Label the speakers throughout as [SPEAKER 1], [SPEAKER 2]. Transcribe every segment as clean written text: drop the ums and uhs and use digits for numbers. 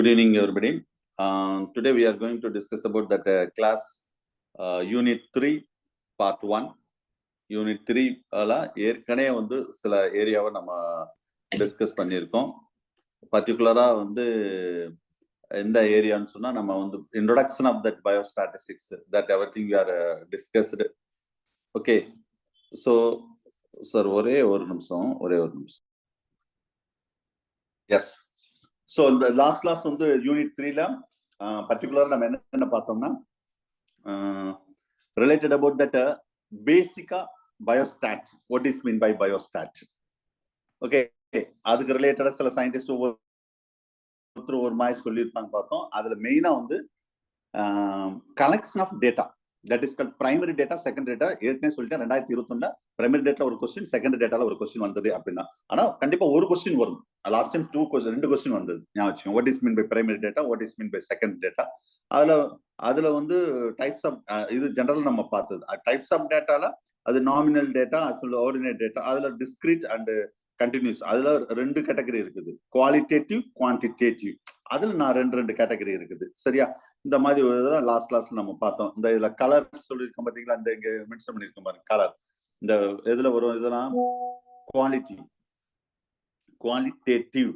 [SPEAKER 1] Good evening, everybody. Today we are going to discuss about that class Unit 3, Part 1. Unit 3 ஏற்கனவே வந்து சில ஏரியாவை நம்ம டிஸ்கஸ் பண்ணியிருக்கோம். பர்டிகுலராக வந்து எந்த ஏரியான்னு சொன்னால் நம்ம வந்து introduction of that biostatistics that everything we are discussed. Okay, so sir ஒரே ஒரு நிமிஷம். எஸ், ஸோ இந்த லாஸ்ட் கிளாஸ் வந்து யூனிட் 3ல பர்டிகுலராக நம்ம என்ன பார்த்தோம்னா ரிலேட்டட் அபவுட் தட் பேசிக்கா biostat, what is mean by biostat. Okay, அதுக்கு ரிலேட்டடா சில சயின்டிஸ்ட் ஒருத்தர் ஒரு மாதிரி சொல்லியிருப்பாங்க பார்த்தோம். அதுல மெயினா வந்து collection of data, that is called primary data, secondary data. ஏற்கனவே சொல்லிட்டேன் 2021 பிரைமரி டேட்டா ஒரு கொஸ்டின், செகண்டரி டேட்டால ஒரு கொஸ்டின் வந்தது அப்படின்னா. ஆனா கண்டிப்பா ஒரு கொஸ்டின் வரும். லாஸ்ட் டைம் 2 கொஸ்டின் வந்தது ஞாபகம். What is mean by primary data, what is mean by secondary data. அதுல வந்து டைப்ஸ் ஆஃப், இது ஜெனரல் நம்ம பார்த்தது. டைப்ஸ் ஆஃப் டேட்டால அது நாமினல் டேட்டா, ஆர்டினேட் டேட்டா, அதுல டிஸ்கிரீட் அண்ட் கண்டினியூஸ், அதுல 2 கேட்டகரி இருக்குது. குவாலிட்டேட்டிவ், குவான்டிடேட்டிவ், அதுல நான் 2 கேட்டகரி இருக்குது. சரியா? இந்த மாதிரி ஒரு இதெல்லாம் லாஸ்ட் கிளாஸ்ல நம்ம பார்த்தோம். இந்த இதுல கலர் சொல்லியிருக்கோம் பாத்தீங்களா, இந்த இங்க மென்ஷன் பண்ணிருக்கோம் பாருங்க. கலர் இந்த இதுல வரும். இதெல்லாம் குவாலிட்டி, குவாலிட்டேட்டிவ்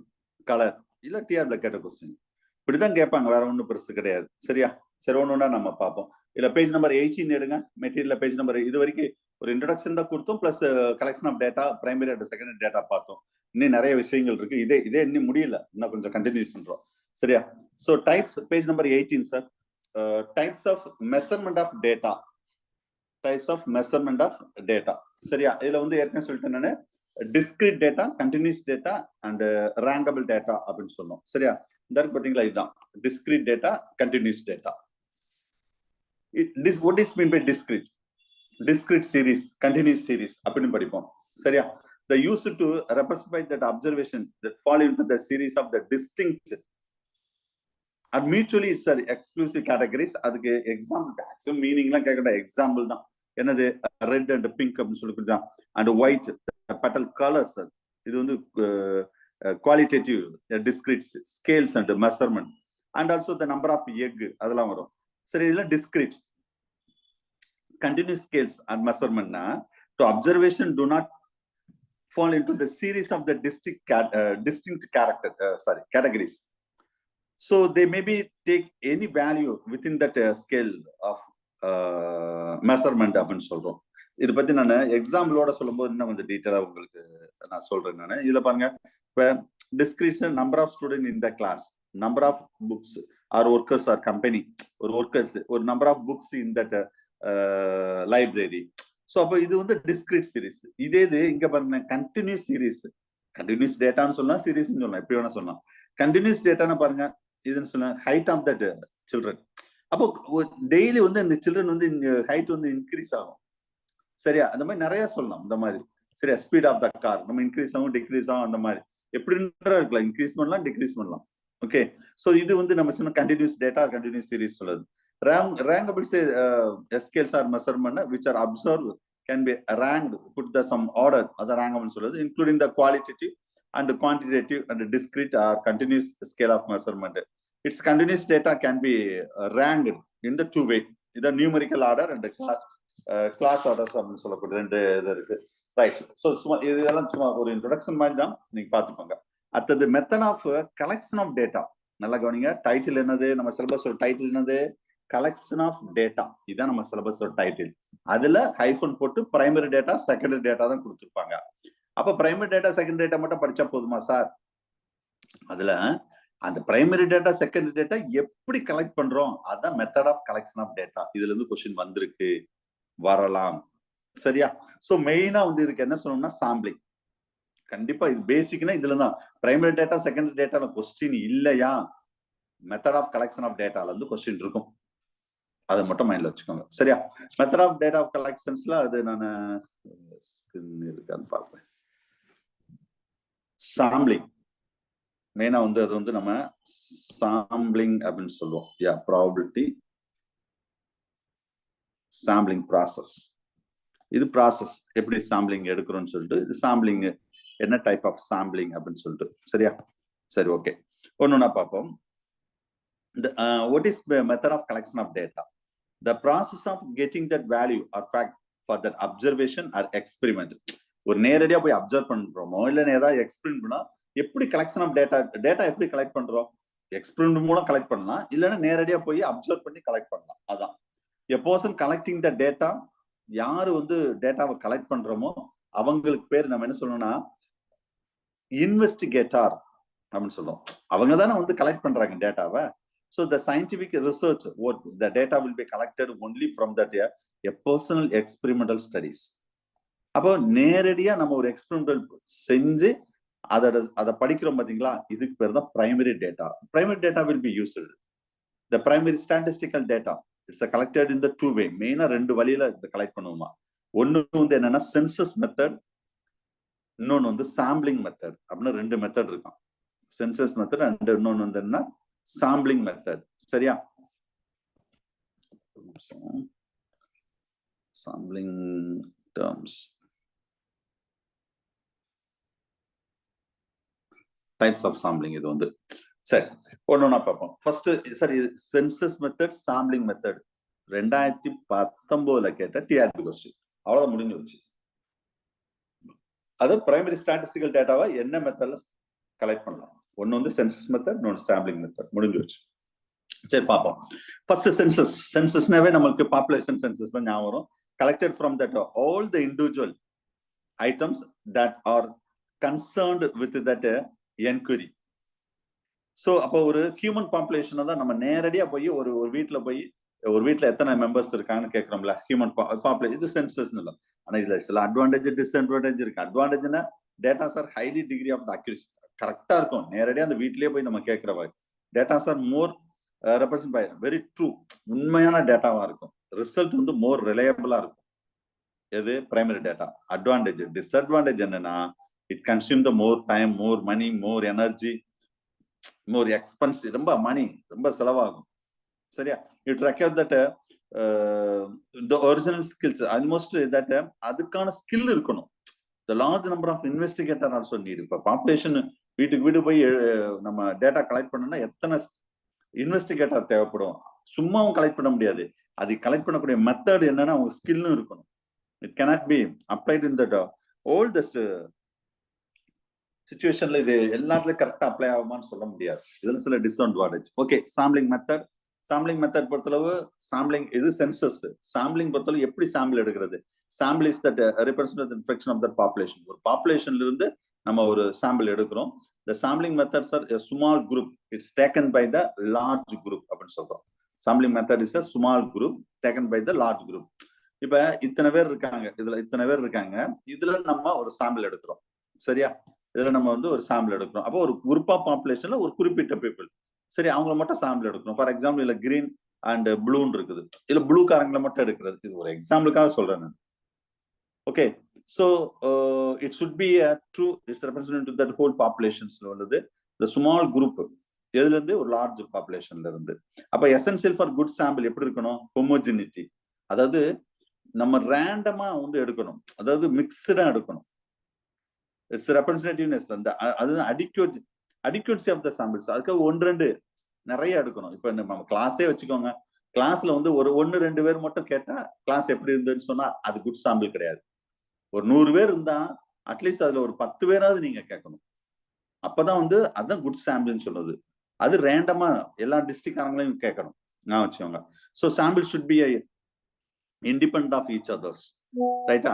[SPEAKER 1] கலர், இல்ல டிஆர்ல கேட்ட கொஸ்டின் இப்படிதான் கேட்பாங்க, வேற ஒன்றும் பெருசு கிடையாது. சரியா? சரி, ஒண்ணுன்னா நம்ம பார்ப்போம். இல்ல பேஜ் நம்பர் 18 எடுங்க. மெட்டீரியல் பேஜ் நம்பர், இது வரைக்கும் ஒரு இன்ட்ரோடக்ஷன் தான் கொடுத்தோம், plus collection of data, primary and secondary data பார்த்தோம். இன்னும் நிறைய விஷயங்கள் இருக்கு. இதே இன்னும் முடியல, இன்னும் கொஞ்சம் கண்டினியூ பண்றோம். சரியா? So types, page number 18 sir. Types of measurement of data, types of measurement of data. சரியா? இதுல வந்து ஏற்கனவே சொல்லிட்டேன் நான், discrete data, continuous data and rankable data அப்படின்னு சொன்னோம். சரியா? இந்த பாத்தீங்களா, இதுதான் discrete data, continuous data. What is mean by discrete? Discrete series, continuous series அப்படின்னு படிப்போம். சரியா? They used to represent that observation that fall into the series of the distinct and mutually it's an exclusive categories. அதுக்கு example maximum மீனிங்லாம் கேட்கற example தான். என்னது, red and pink அப்படின்னு சொல்லி கொடுத்தான், அண்ட் ஒயிட் பெட்டல் கலர்ஸ். இது வந்து qualitative discrete scales and measurement, and also the number of egg, அதெல்லாம் வரும். சரி, இதெல்லாம் டிஸ்கிரீட். கண்டினியூஸ் ஸ்கேல்ஸ் அண்ட் மெஷர்மெண்ட்னா to observation do not fall into the series of the distinct categories. So they maybe take any value within that scale of measurement அப்படின்னு சொல்றோம். இதை பத்தி நான் எக்ஸாம்பிளோட சொல்லும்போது இன்னும் கொஞ்சம் டீட்டெயிலா உங்களுக்கு நான் சொல்றேன். நான் இதுல பாருங்க, இப்போ description, number of student in the class, number of books or workers or company, ஒரு ஒர்க்கர்ஸ், ஒரு number of books in that library. So அப்போ இது வந்து டிஸ்கிரீட் சீரீஸ். இதே இது இங்க பாருங்க, கண்டினியூஸ் சீரீஸ். கண்டினியூஸ் டேட்டான்னு சொல்லலாம், சீரீஸ்ன்னு சொல்லலாம், எப்படி வேணா சொல்லலாம். கண்டினியூஸ் டேட்டான்னு பாருங்க, இதுன்னு சொல்லலாம் ஹைட் ஆஃப் தட் சில்ட்ரன். அப்போ டெய்லி வந்து இந்த சில்ட்ரன் வந்து ஹைட் வந்து இன்க்ரீஸ் ஆகும். சரியா? அந்த மாதிரி நிறைய சொல்லலாம் இந்த மாதிரி. சரியா? ஸ்பீட் ஆஃப் த கார் நம்ம இன்க்ரீஸ் ஆகும், டிக்ரீஸ் ஆகும், அந்த மாதிரி எப்படின்ற இருக்கலாம். இன்க்ரீஸ் பண்ணலாம், டிக்ரீஸ் பண்ணலாம். ஓகே, ஸோ இது வந்து நம்ம சொன்ன கண்டினியூஸ் டேட்டா, கண்டினியூஸ் சீரீஸ் சொல்லுது. Rankable scales or measurement which are observed can be ranked, put the some order, other rankable சொல்லுது, including the qualitative and quantitative and discrete or continuous scale of measurement. Its continuous data can be ranked in the 2 way, either numerical order and class orders அப்படின்னு சொல்லக்கூடிய 2 இது இருக்கு. Right. So இதெல்லாம் சும்மா ஒரு introduction மாதிரி தான், நீங்க பார்த்துக்கோங்க. அடுத்தது method of collection of data. நல்லா கவனிங்க. டைட்டில் என்னது, நம்ம சிலபஸோட டைட்டில் என்னது, கலெக்ஷன் ஆஃப் டேட்டா. இதுதான் நம்ம சிலபஸோட டைட்டில். அதுல ஹைஃபன் போட்டு பிரைமரி டேட்டா, செகண்டரி டேட்டா தான் கொடுத்துருப்பாங்க. அப்ப பிரைமரி டேட்டா, செகண்டரி டேட்டா மட்டும் படிச்சா போதுமா சார்? அதுல அந்த பிரைமரி டேட்டா, செகண்டரி டேட்டா எப்படி கலெக்ட் பண்றோம், அதான் method of collection of data. இதுல இருந்து கொஸ்டின் வந்திருக்கு, வரலாம். சரியா? சோ மெயினா வந்து இதுக்கு என்ன சொல்லணும்னா சாம்பிளிங். கண்டிப்பா இது பேசிக்னா இதுல தான். பிரைமரி டேட்டா, செகண்டரி டேட்டால கொஸ்டின் இல்லையா, மெத்தட் ஆஃப் கலெக்ஷன் ஆஃப் டேட்டால இருந்து கொஸ்டின் இருக்கும். அதை மட்டும் மைண்ட்ல வச்சுக்கோங்க. சரியா? மெத்தட் ஆஃப் டேட்டா ஆஃப் கலெக்ஷன்ஸ்ல அது நான் இருக்கான்னு பார்ப்பேன். சாம்பிளிங் மெயினா வந்து அது வந்து நம்ம சாம்பிளிங் அப்படின்னு சொல்லுவோம். யா, ப்ராபபிலிட்டி சாம்பிளிங் ப்ராசஸ். இது ப்ராசஸ் எப்படி சாம்பிளிங் எடுக்கிறோம்னு சொல்லிட்டு, இது சாம்பிளிங் என்ன டைப் ஆஃப் சாம்பிளிங் அப்படின்னு சொல்லிட்டு. சரியா? சரி, ஓகே, ஒன்னொன்னா பார்ப்போம். what is the method of collection of data? The process of getting that value or fact for that observation or experiment. ஒரு நேரடியா போய் அப்சர்வ் பண்றோமோ இல்ல ஏதாவது எக்ஸ்பெரிமெண்ட் பண்ணா எப்படி கலெக்ஷன் ஆஃப் டேட்டா எப்படி கலெக்ட் பண்றோம்? எக்ஸ்பெரிமெண்ட் மூலம் கலெக்ட் பண்ணலாம், இல்லைன்னா நேரடியா போய் அப்சர்வ் பண்ணி கலெக்ட் பண்ணலாம். அதான் a person collecting the data. யாரு வந்து டேட்டாவை கலெக்ட் பண்றோமோ அவங்களுக்கு பேர் நம்ம என்ன சொல்லணும்னா இன்வெஸ்டிகேட்டர் அப்படின்னு சொல்லுவோம். அவங்க தானே வந்து கலெக்ட் பண்றாங்க டேட்டாவை. So the scientific research, what the data will be collected only from that a personal experimental studies. அப்போ நேரடியா நம்ம ஒரு எக்ஸ்பெரிமெண்டல் செஞ்சு அதை படிக்கிறோம் பாத்தீங்களா, இதுக்கு பேர் தான் primary data. Primary data will be used. The primary statistical data, it's collected in the two way. மெயினா ரெண்டு வழியில இதை கலெக்ட் பண்ணுவோமா. ஒன்னு வந்து என்னன்னா சென்சஸ் மெத்தட், இன்னொன்னு வந்து சாம்பிளிங் மெத்தட் அப்படின்னு ரெண்டு மெத்தட் இருக்கும். சென்சஸ் மெத்தட் அண்ட் இன்னொன்னு வந்து என்ன சாம்பிளிங் மெத்தட். சரியா? Sampling terms, types of sampling. இது வந்து சரி ஒன்னொன்னா பார்ப்போம். ஃபர்ஸ்ட் சரி, சென்சஸ் மெத்தட், சாம்பிளிங் மெத்தட் 2019 கேட்ட டிஆர்பி கொஸ்டின். அவ்வளவுதான், முடிஞ்சு வச்சு. அது பிரைமரி ஸ்டாட்டிஸ்டிக்கல் டேட்டாவை என்ன மெத்தட்ல கலெக்ட் பண்ணலாம். ஒன்னு வந்து சென்சஸ் மெத்தட், இன்னொன்று சாம்பிளிங் மெத்தட். முடிஞ்சு வச்சு. சரி பார்ப்போம். First census. சென்சஸ்னாவே நமக்கு பாப்புலேஷன் சென்சஸ் தான் ஞாபகம் வரும். Collected from that all the individual items that R concerned with that enquiry. So அப்போ ஒரு ஹியூமன் பாப்புலேஷனை தான் நம்ம நேரடியாக போய் ஒரு வீட்டில் எத்தனை மெம்பர்ஸ் இருக்காங்கன்னு கேட்குறோம்ல, ஹியூமன் பாப்புலேஷன். இது சென்சஸ் இல்லை. ஆனால் இதுல சில அட்வான்டேஜ் டிஸ்அட்வான்டேஜ் இருக்கு. அட்வான்டேஜ்னா datas are highly degree of accuracy, கரெக்டா இருக்கும். நேரடியாக அந்த வீட்லயே போய் நம்ம கேட்கிற மாதிரி datas are more represent by very true, உண்மையான டேட்டாவா இருக்கும். ரிசல்ட் வந்து மோர் ரிலையபிளா இருக்கும். எது பிரைமரி டேட்டா. அட்வான்டேஜ். டிஸ்அட்வான்டேஜ் என்னன்னா it consume the more time, more money, more energy, more expensive. ரொம்ப மணி, ரொம்ப செலவாகும். சரியா? It require that the original skills, almost that அதுக்கான ஸ்கில் இருக்கணும். the large number of investigator also need. இப்ப population வீட்டுக்கு வீடு போய் நம்ம டேட்டா கலெக்ட் பண்ணணும்னா எத்தனை இன்வெஸ்டிகேட்டர் தேவைப்படும். சும்மாவும் கலெக்ட் பண்ண முடியாது. அது கலெக்ட் பண்ணக்கூடிய மெத்தட் என்னன்னா அவங்க ஸ்கில்லும் இருக்கணும். It cannot be applied in that oldest சிச்சுவேஷன்ல இது எல்லாத்துலயும் கரெக்டா அப்ளை ஆகுமான்னு சொல்ல முடியாது. இதுல சில disadvantage. Okay, sampling method. Sampling method பொறுத்தளவு சாம்பிளிங் இது சென்சஸ். சாம்பிளிங் பொறுத்தளவு எப்படி சாம்பிள் எடுக்கிறது? Sample is that represent infection of that population. ஒரு பாப்புலேஷன்ல இருந்து நம்ம ஒரு சாம்பிள் எடுக்கிறோம். The sampling methods are a small group. It's taken by the large group அப்படின்னு சொல்றோம். Sampling method is a small group taken by the large group. இப்ப இத்தனை பேர் இருக்காங்க, இதுல நம்ம ஒரு சாம்பிள் எடுக்கிறோம். சரியா? இதுல நம்ம வந்து ஒரு சாம்பிள் எடுக்கிறோம். அப்போ ஒரு குரூப் ஆஃப் பாப்புலேஷன்ல ஒரு குறிப்பிட்ட பீப்புள், சரி, அவங்களை மட்டும் சாம்பிள் எடுக்கணும். ஃபார் எக்ஸாம்பிள் இல்ல கிரீன் அண்ட் ப்ளூன்னு இருக்குது, இல்ல ப்ளூ காரங்களை மட்டும் எடுக்கிறது. இது ஒரு எக்ஸாம்பிளுக்காக சொல்றேன் நான். Okay, so it should be a true, it's represented that whole populations உள்ளது. the small group எதுல இருந்து ஒரு லார்ஜ் பாப்புலேஷன்ல இருந்து. அப்ப எசென்சியல் ஃபார் குட் சாம்பிள் எப்படி இருக்கணும்? ஹோமோஜெனிட்டி, அதாவது நம்ம ரேண்டமா வந்து எடுக்கணும், அதாவது மிக்ஸ்டா எடுக்கணும். இட்ஸ் ரெப்ரசன்டேட்டிவ்னஸ். அந்த அதுதான் அடிக்யூட்சி ஆஃப் த சாம்பிள்ஸ். அதுக்கு ஒன்று ரெண்டு நிறைய எடுக்கணும். இப்ப நம்ம கிளாஸே வச்சுக்கோங்க. கிளாஸ்ல வந்து ஒரு 1-2 பேர் மட்டும் கேட்டா கிளாஸ் எப்படி இருந்துன்னு சொன்னா அது குட் சாம்பிள் கிடையாது. ஒரு 100 பேர் இருந்தா அட்லீஸ்ட் அதுல ஒரு 10 பேராவது நீங்க கேட்கணும். அப்பதான் வந்து அதான் குட் சாம்பிள்னு சொல்றது. அது ரேண்டமா எல்லா டிஸ்ட்ரிக்ட்காரங்களையும் கேட்கணும். நான் வச்சுக்கோங்க. So sample should be independent of each others. Right?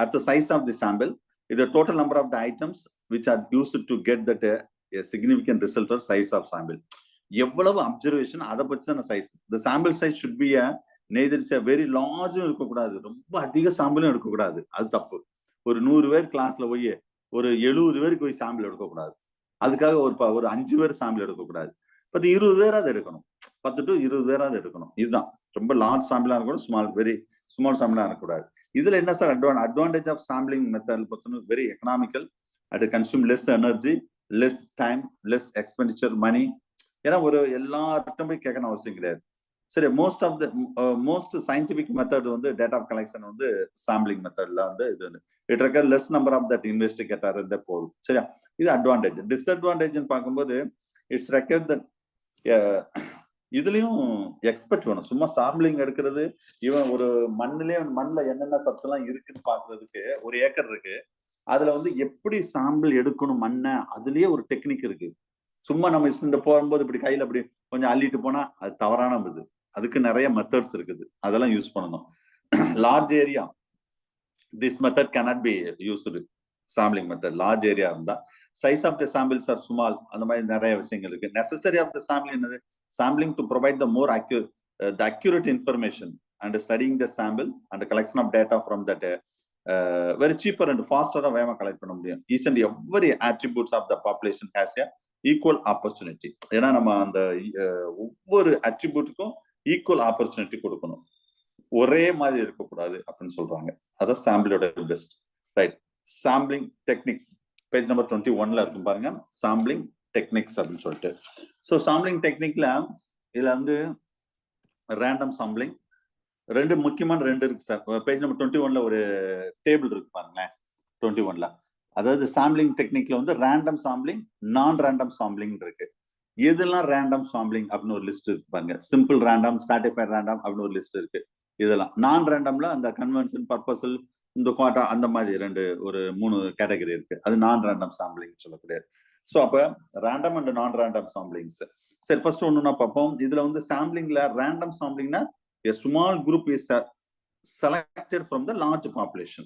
[SPEAKER 1] At the size of the sample is the total number of the items which are used to get that a significant result or size of sample. எவ்வளவு observation அதை பற்றி தான் size. the sample size should be a neither it's a very large இருக்கக்கூடாது, ரொம்ப அதிக சாம்பிளும் எடுக்கக்கூடாது. அது தப்பு. ஒரு 100 பேர் கிளாஸ்ல போய் ஒரு 70 பேருக்கு போய் சாம்பிள் எடுக்கக்கூடாது. அதுக்காக ஒரு 5 பேர் சாம்பிள் எடுக்கக்கூடாது. 20 பேராவது எடுக்கணும். 10 to 20 பேராவது எடுக்கணும். இதுதான் ரொம்ப லார்ஜ் சாம்பிளா இருக்கணும், வெரி ஸ்மால் சாம்பிளா இருக்கக்கூடாது. இதுல என்ன sir advantage of sampling method பார்த்தோம்னா very economical, at consume less energy, less time, less expenditure money. ஏன்னா ஒரு எல்லார்ட்டும் போய் கேட்கணும் அவசியம் கிடையாது. சரி, மோஸ்ட் சயின்டிபிக் மெத்தட் வந்து டேட்டா கலெக்ஷன் வந்து சாம்பிளிங் மெத்தட்ல வந்து இது it require less number of that investigator இந்த போதும். சரியா? இது அட்வான்டேஜ். டிஸ்அட்வான்டேஜ் பார்க்கும்போது இட்ஸ் ரெக்கர் தட் இதுலயும் எக்ஸ்பர்ட் வேணும். சும்மா சாம்பிளிங் எடுக்கிறது, இவன் ஒரு மண்ணுல என்னென்ன சத்தெல்லாம் இருக்குன்னு பாக்குறதுக்கு 1 ஏக்கர் இருக்கு. அதுல வந்து எப்படி சாம்பிள் எடுக்கணும் மண்ணை, அதுலயே ஒரு டெக்னிக் இருக்கு. சும்மா நம்ம இந்த போகும்போது இப்படி கையில அப்படி கொஞ்சம் அள்ளிட்டு போனா அது தவறான இது. அதுக்கு நிறைய மெத்தட்ஸ் இருக்குது, அதெல்லாம் யூஸ் பண்ணணும். Large area, this method cannot be used. Sampling method large area இருந்தா, size of the samples are small, அந்த மாதிரி நிறைய விஷயங்கள் இருக்கு. நெசசரி ஆஃப் த சாம்பிள் என்னது? Sampling to provide the more accurate information and studying the sample and the collection of data from that very cheaper and faster வேகமா collect பண்ண முடியும். Each and every attributes of the population has a equal opportunity. ஏன்னா நம்ம அந்த ஒவ்வொரு அட்ரிபியூட்டுக்கும் equal opportunity கொடுக்கணும், ஒரே மாதிரி இருக்கக்கூடாது அப்படின்னு சொல்றாங்க. அதான் சாம்பிளோட best. Right, sampling techniques page number 21ல இருக்கும் பாருங்க, சாம்பிளிங் டெக்னிக்ஸ் அப்படின்னு சொல்லிட்டு. ஸோ சாம்பிளிங் டெக்னிக்ல இதுல வந்து ரேண்டம் சாம்பிளிங் முக்கியமான 2 இருக்கு சார். பேஜ் நம்பர் 21ல ஒரு டேபிள் இருக்கு பாருங்களேன், 21ல. அதாவது சாம்பிளிங் டெக்னிக்ல வந்து ரேண்டம் சாம்பிளிங், நான் ரேண்டம் சாம்பிளிங் இருக்கு. எதெல்லாம் ரேண்டம் சாம்பிளிங் அப்படின்னு ஒரு லிஸ்ட் இருக்கு பாருங்க. சிம்பிள் ரேண்டம், ஸ்ட்ராட்டிஃபைட் ரேண்டம் அப்படின்னு ஒரு லிஸ்ட் இருக்கு. இதெல்லாம் நான் ரேண்டம்ல அந்த கன்வென்ஷன், பர்பஸல், இந்த குவாட்டா, அந்த மாதிரி ஒரு 3 கேட்டகரி இருக்கு. அது நான் ரேண்டம் சாம்பிளிங் சொல்லக்கூடியது. ஸோ அப்ப ரேண்டம் அண்ட் நான் ரேண்டம் சாம்பிளிங்ஸ். சரி, ஃபர்ஸ்ட் ஒண்ணுன்னா பார்ப்போம். இதுல வந்து சாம்பிளிங்ல random சாம்பிளிங்னா a small group is selected from the large population.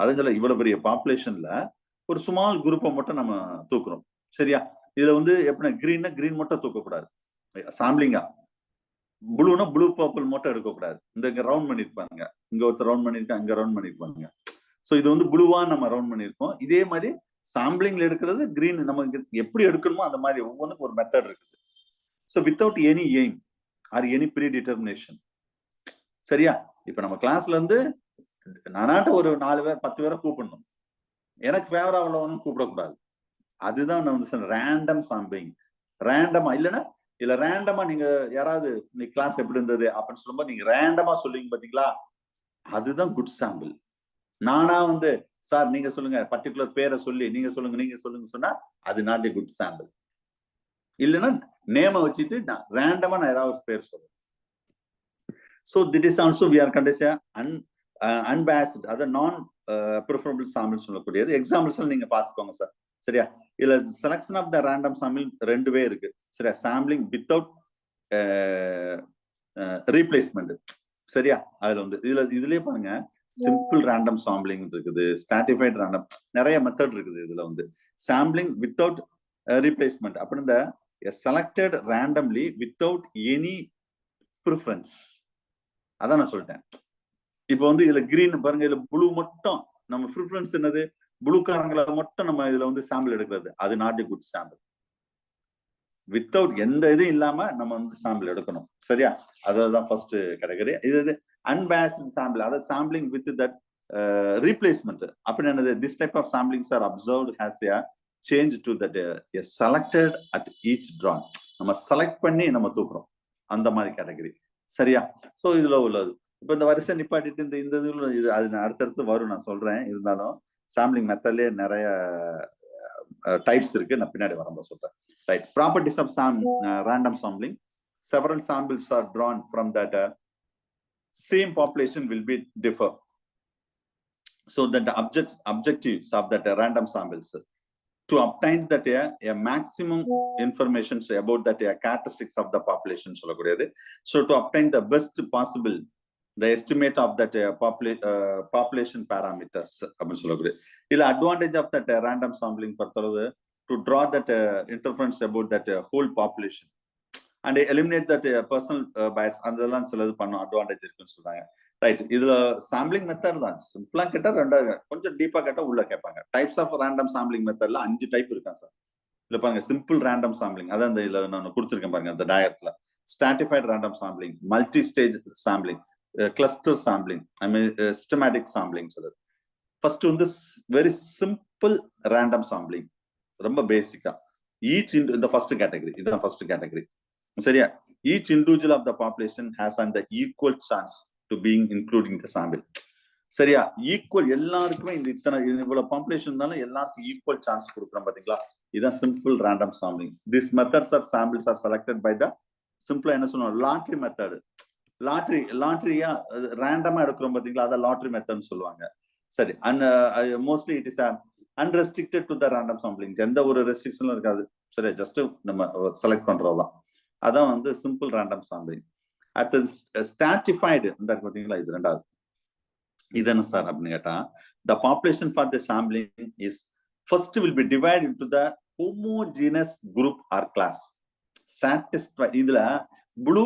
[SPEAKER 1] அதுல இவ்வளவு பெரிய பாப்புலேஷன்ல ஒரு ஸ்மால் குரூப்பை மட்டும் நம்ம தூக்குறோம். சரியா? இதுல வந்து எப்படி கிரீன் மட்டும் தூக்கக்கூடாது சாம்பிளிங்கா, ப்ளூனா ப்ளூ பர்பிள் மட்டும் எடுக்கக்கூடாது. இந்த ரவுண்ட் பண்ணிருப்பாங்க, இங்க ஒருத்தர் ரவுண்ட் பண்ணிருக்காங்க, இங்க ரவுண்ட் பண்ணிருப்பாங்க. ஸோ இது வந்து ப்ளூவா நம்ம ரவுண்ட் பண்ணிருக்கோம். இதே மாதிரி சாம்பிளிங்ல எடுக்கிறது கிரீன், நம்ம எப்படி எடுக்கணுமோ அந்த மாதிரி ஒவ்வொன்றுக்கும் ஒரு மெத்தட் இருக்குது. So without any aim or any predetermination. சரியா? இப்ப நம்ம கிளாஸ்ல இருந்து நானாட்ட ஒரு 4 பேர் 10 பேரை கூப்பிடணும், எனக்கு ஃபேவரா உள்ளவனும் கூப்பிடக்கூடாது. அதுதான் நான் வந்து ரேண்டம் சாம்பிளிங். ரேண்டமா இல்லைன்னா இல்ல ரேண்டமா நீங்க யாராவது நீ கிளாஸ் எப்படி இருந்தது அப்படின்னு சொல்லும்போது நீங்க ரேண்டமா சொல்லுவீங்க பாத்தீங்களா, அதுதான் குட் சாம்பிள். நானா வந்து சார் நீங்க சொல்லுங்க, பர்டிகுலர் பேரை சொல்லி நீங்க சொல்லுங்க சொன்னா அது நாட் ஏ குட் சாம்பிள். இல்லைன்னா நேம வச்சுட்டு நான் ரேண்டமா ஏதாவது பேர் சொல்லுவேன். So this is also we are conducting unbiased, other non-preferable samples சொல்லக்கூடியது. எக்ஸாம்பிள்ஸ் நீங்க பாத்துக்கோங்க சார். சரியா? இதுல selection of the random sample 2 way இருக்கு. சரியா? Sampling without replacement. சரியா? அதுல வந்து இதுலயே பாருங்க, சிம்பிள் ரேண்டம் சாம்பிளிங் இருக்குது, ஸ்ட்ராட்டிஃபைட் ரேண்டம், நிறைய மெத்தட் இருக்குது. இதுல வந்து சாம்பிளிங் வித்தவுட் ரீப்ளேஸ்மெண்ட் அப்படின்னா selected randomly without any preference. அதான் நான் சொல்லிட்டேன். இப்ப வந்து இதுல கிரீன் பாருங்க, இதுல ப்ளூ மட்டும் நம்ம ப்ரிஃபரன்ஸ் என்னது, ப்ளூ காரங்களை மட்டும் நம்ம இதுல வந்து சாம்பிள் எடுக்கிறது, அது not a good sample. Without எந்த இதுவும் இல்லாம நம்ம வந்து சாம்பிள் எடுக்கணும். சரியா? அதுதான் ஃபர்ஸ்ட் கேட்டகரி. இது அன்பேஸ்ட் சாம்பிள், அதாவது சாம்பிளிங் வித் தட் ரீப்ளேஸ்மெண்ட். அப்படின்னு என்னது, this type of samplings are observed has a change to that a selected at each drawn. நம்ம செலக்ட் பண்ணி நம்ம தூக்குறோம், அந்த மாதிரி கேட்டகரி. சரியா? சோ இதுல உள்ளது. இப்ப இந்த வரிசை நிப்பாட்டிட்டு இந்த இதுல இது அது அடுத்தடுத்து வரும், நான் சொல்றேன். இருந்தாலும் சாம்பிளிங் மெத்தட்லயே நிறைய டைப்ஸ் இருக்கு, நான் பின்னாடி வரும்போது சொல்றேன். Right, properties of random sampling. Several samples are drawn from that same population will be differ. So that the objectives of that random samples to obtain that a maximum information about that characteristics of the population. So to obtain the best possible the estimate of that population parameters. The advantage of that random sampling to draw that inference about that whole population and eliminate that personal bias. அதெல்லாம் சிலது பண்ண advantage இருக்குன்னு சொல்றாங்க. Right, இதுல sampling method தான். சிம்பிளா கேட்டா 2, கொஞ்சம் டீப்பா கேட்டா உள்ள கேட்பாங்க. டைப்ஸ் ஆஃப் ரேண்டம் சாம்பிளிங் மெத்தட்ல 5 டைப் இருக்காங்க சார். இதுல பாருங்க, சிம்பிள் ரேண்டம் சாம்பிளிங், அதான் இந்த இதுல நான் கொடுத்துருக்கேன் பாருங்க அந்த டயத்துல. Stratified random sampling, multi stage sampling, cluster sampling, systematic sampling சொல்லுது. ஃபர்ஸ்ட் வந்து வெரி சிம்பிள் ரேண்டம் சாம்பிளிங், ரொம்ப பேசிக்கா. ஈச் இந்த ஃபர்ஸ்ட் கேட்டகரி, இதுதான் ஃபர்ஸ்ட் கேட்டகரி. சரியா? each individual of the population has an equal chance to being including the sample. சரியா? Equal, எல்லாருக்குமே இந்த இவ்வளவு பாப்புலேஷன் இருந்தாலும் எல்லாருக்கும் ஈக்குவல் சான்ஸ் கொடுக்குறோம் பாத்தீங்களா? இதுதான் simple random sampling. This methods are samples are selected by the சிம்பிளா என்ன சொல்லுவோம், லாட்ரி மெத்தடு. லாட்ரியா ரேண்டமா எடுக்கிறோம் பாத்தீங்களா, அத லாட்ரி மெத்தட்னு சொல்லுவாங்க. சரி, and mostly it is unrestricted to the random sampling. எந்த ஒரு ரெஸ்ட்ரிக்ஷனும் இருக்காது. சரி, ஜஸ்ட் நம்ம செலக்ட் பண்றதுதான். அதான் வந்து சிம்பிள் ரேண்டம் சாம்பிளிங். அடுத்தது ஸ்ட்ராட்டிஃபைடு இந்த பாத்தீங்களா, இது ரெண்டாவது. இது என்ன சார் அப்படின்னு கேட்டா, the population for the sampling is first will be divided into the homogeneous group or class. Satisfied இதுல ப்ளூ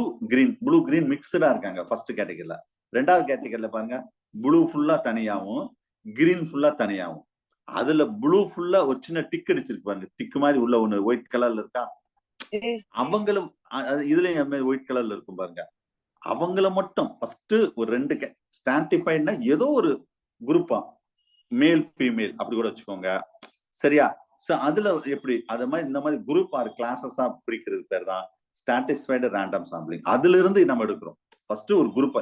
[SPEAKER 1] கிரீன் மிக்ஸ்டா இருக்காங்க ஃபர்ஸ்ட் கேட்டகரியில. ரெண்டாவது கேட்டகரியில பாருங்க, ப்ளூ ஃபுல்லா தனியாவும் கிரீன் ஃபுல்லா தனியாவும். அதுல ப்ளூ ஃபுல்லா ஒரு சின்ன டிக் அடிச்சிருக்கு பாருங்க, டிக் மாதிரி உள்ள ஒண்ணு ஒயிட் கலர்ல இருக்கா, அவங்களும் இதுலயும் ஒயிட் கலர்ல இருக்கும் பாருங்க. அவங்கள மட்டும் ஃபர்ஸ்ட் ஒரு ரெண்டு ஸ்ட்ராட்டிஃபைட்னா ஏதோ ஒரு குரூப்பா, மேல் ஃபீமேல் அப்படி கூட வச்சுக்கோங்க. சரியா? சோ அதுல எப்படி அத மாதிரி இந்த மாதிரி குரூப் ஆர் கிளாஸஸா பிரிக்கிறது பேர் தான் ஸ்ட்ராட்டிஃபைடு ரேண்டம் சாம்பிளிங். அதுல இருந்து நம்ம எடுக்கிறோம். ஃபர்ஸ்ட் ஒரு குரூப்பா,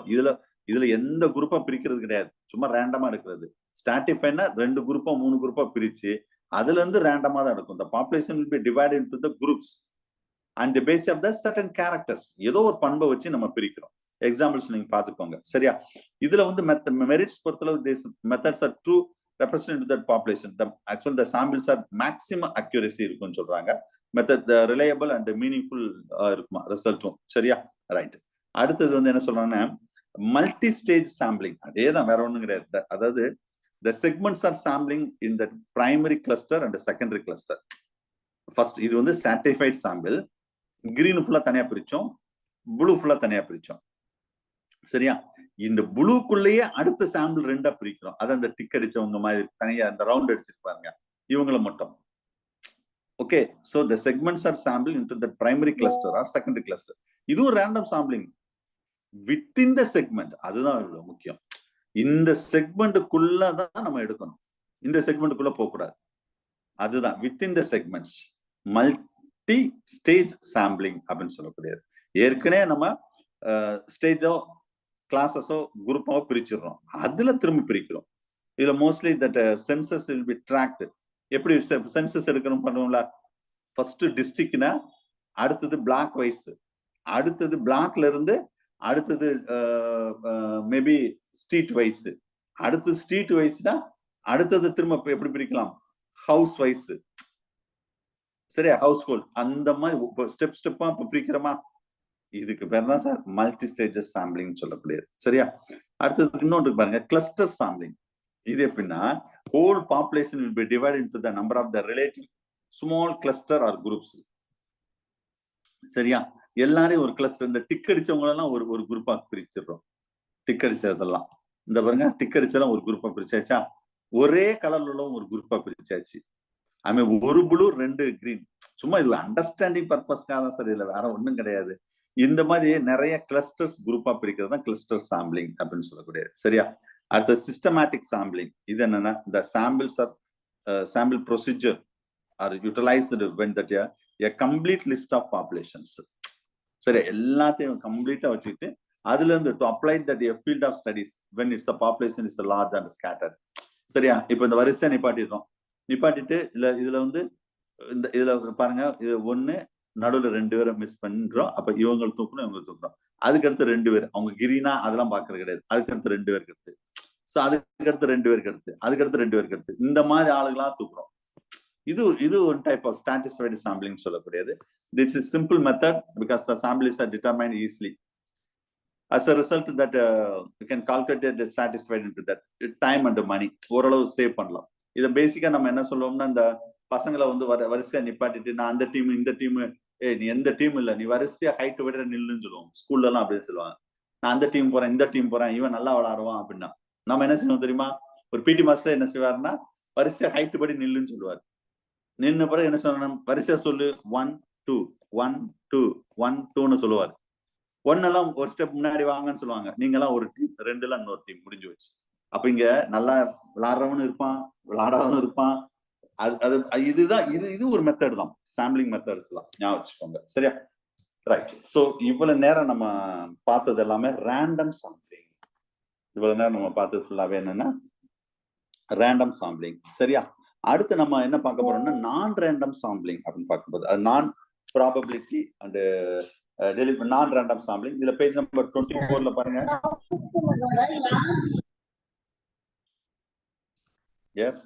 [SPEAKER 1] இதுல எந்த குரூப்பா பிரிக்கிறது கிடையாது, சும்மா ரேண்டமா எடுக்கிறது. ஸ்ட்ராட்டிஃபைட்னா ரெண்டு குரூப்பா மூணு குரூப்பா பிரிச்சு அதுல இருந்து ரேண்டமா தான் எடுக்கும். the population will be divided into the groups and the base of the certain characters. ஏதோ ஒரு பண்பை வச்சு நம்ம பிரிக்கிறோம். எக்ஸாம்பிள்ஸ் நீங்க பாத்துக்கோங்க. சரியா? இதுல வந்து மெரிட்ஸ் பொறுத்தளவு these methods are true representative of that population. Actually the samples are maximum accuracy இருக்கும்னு சொல்றாங்க. மெத்தட் ரிலையபிள் அண்ட் மீனிங்ஃபுல் இருக்குமா ரிசல்ட்டும். சரியா? ரைட். அடுத்தது வந்து என்ன சொல்றாங்கன்னா மல்டி ஸ்டேஜ் சாம்பிளிங். அதேதான், வேற ஒண்ணும் கிடையாது. அதாவது the segments are sampling in the primary cluster and the secondary cluster. First இது வந்து ஸ்ட்ராட்டிஃபைட் சாம்பிள். கிரீன் ஃபுல்லா தனியா பிரிச்சோம், ப்ளூ ஃபுல்லா தனியா பிரிச்சோம். சரியா? இந்த ப்ளூக்குள்ளேயே அடுத்த சாம்பிள் ரெண்டா பிரிக்கிறோம். அது அந்த டிக் அடிச்சவங்க மாதிரி தனியா அந்த ரவுண்ட் அடிச்சிருப்பாங்க, இவங்கள மட்டும். Okay, so the segments are sampled into the primary cluster or secondary cluster. இதுவும் random sampling within the segment. அதுதான் முக்கியம். இந்த செக்மெண்ட்டுக்குள்ள தான் நம்ம எடுக்கணும், இந்த செக்மெண்ட்டுக்குள்ள போக கூடாது. அதுதான் within the segments. Multi stage sampling அப்படின்னு சொல்லக்கூடியது. ஏற்கனவே நம்ம ஸ்டேஜோ கிளாஸஸோ குரூப்பாவோ பிரிச்சிடறோம், அதுல திரும்ப பிரிக்கிறோம். இதுல mostly that census will be tracked. எப்படி சென்சஸ் எடுக்கணும் பண்ணுவோம்ல, ஃபர்ஸ்ட் டிஸ்ட்ரிக்ட்னா அடுத்தது பிளாக் வைஸ், அடுத்தது பிளாக்ல இருந்து அடுத்தது மேபி ஸ்ட்ரீட் வைஸ், அடுத்து ஸ்ட்ரீட் வைஸ்னா அடுத்தது திரும்ப எப்படி பிரிக்கலாம், ஹவுஸ் வைஸ். சரியா? House hold. அந்த மாதிரி ஸ்டெப்பா பிரிக்கிறோமா, இதுக்கு பேர் தான் சார் மல்டி ஸ்டேஜஸ் சாம்பிளிங் சொல்லக்கூடியது. சரியா? அடுத்தது இன்னொன்று பாருங்க, கிளஸ்டர் சாம்பிளிங். இது எப்படின்னா whole population will be divided into the number of the relative small cluster or groups. சரியா? எல்லாரையும் ஒரு கிளஸ்டர், இந்த டிக் அடிச்சவங்க எல்லாம் ஒரு குரூப்பா பிரிச்சிடுறோம். டிக் அடிச்சதெல்லாம் இந்த பாருங்க, டிக் அடிச்செல்லாம் ஒரு குரூப்பா பிரிச்சாச்சா, ஒரே கலர்ல உள்ள ஒரு குரூப்பா பிரிச்சாச்சு. ஐ ஒரு ப்ளூ ரெண்டு கிரீன். சும்மா இது அண்டர்ஸ்டாண்டிங் பர்பஸ்க்காக தான் சார், இதுல வேற ஒண்ணும் கிடையாது. இந்த மாதிரி நிறைய கிளஸ்டர்ஸ் குரூப்பா பிரிக்கிறது தான் கிளஸ்டர் சாம்பிளிங் அப்படின்னு சொல்லக்கூடியது. சரியா? அடுத்த சிஸ்டமேட்டிக் சாம்பிளிங். இது என்னன்னா the samples are sample procedure are utilized when that a complete list of populations. சரி, எல்லாத்தையும் கம்ப்ளீட்டா வச்சுக்கிட்டு அதுல இருந்து to apply that a field of studies when it's the population is large and scattered. சரியா? இப்ப இந்த வரிசையா நிப்பாட்டிட்டு இதுல வந்து இதுல பாருங்க, இது ஒண்ணு நடுவுல ரெண்டு பேரை மிஸ் பண்றோம். அப்ப இவங்க தூக்கணும், இவங்க தூக்கணும். அதுக்கடுத்து ரெண்டு பேர், அவங்க கிரீனா அதெல்லாம் பாக்குறது கிடையாது. அதுக்கடுத்து ரெண்டு பேருக்கு எடுத்து, சோ அதுக்கடுத்து ரெண்டு பேருக்கு எடுத்து, அதுக்கடுத்து ரெண்டு பேருக்கு எடுத்து, இந்த மாதிரி ஆளுகளா தூக்குறோம். இது ஒரு டைப் ஆஃப் ஸ்ட்ராட்டிஃபைடு சாம்பிளிங் சொல்லக்கூடியது. This is simple method because the samples are determined easily. As a result that you can calculate the satisfied into that time and money ஓரளவு சேவ் பண்ணலாம். இத பேசிக்கா நம்ம என்ன சொல்லுவோம்னா, இந்த பசங்களை வந்து வரிசையா நிப்பாட்டிட்டு நான் அந்த டீம் இந்த டீம், நீ எந்த டீம் இல்ல, நீ வரிசையா ஹைட் விட நில்லுன்னு சொல்லுவோம். ஸ்கூல்ல எல்லாம் அப்படின்னு சொல்லுவாங்க. நான் அந்த டீம் போறேன், இந்த டீம் போறேன், இவன் நல்லா விளையாடுவான் அப்படின்னா நம்ம என்ன செய்வோம் தெரியுமா? ஒரு பிடி மாஸ்டர் என்ன செய்வாருன்னா வரிசையா ஹைட் படி நில்லுன்னு சொல்லுவாரு. நின்ன பிறகு என்ன சொல்லணும், வரிசையா சொல்லு 1 2 1 2 1 2ன்னு சொல்லுவாரு. ஒன்னெல்லாம் ஒரு ஸ்டெப் முன்னாடி வாங்கன்னு சொல்லுவாங்க. நீங்க எல்லாம் ஒரு டீம், ரெண்டு எல்லாம் இன்னொரு டீம், முடிஞ்சு வச்சு. அப்ப இங்க நல்லா விளையாடுறவனும் இருப்பான், விளையாடாதவனும் இருப்பான். இதுதான் இது ஒரு மெத்தட் தான், சாம்பிளிங் மெத்தட்ஸ் எல்லாம் ஞாபகம் வச்சுக்கோங்க. சரியா? ரைட். சோ இவ்வளவு நேரம் நம்ம பார்த்தது எல்லாமே ரேண்டம் சாம்பிளிங். இவ்வளவு நேரம் நம்ம பார்த்தது ஃபுல்லாவே என்னன்னா ரேண்டம் சாம்பிளிங். சரியா? அடுத்து நம்ம என்ன பார்க்க போறோம்னா நான் ரேண்டம் சாம்பிளிங் அப்படின்னு பார்க்கும்போது, அது நான் ப்ராபபிலிட்டி அண்ட் நான் ரேண்டம் சாம்பிளிங். இதுல பேஜ் நம்பர் 24ல பாருங்க. எஸ்,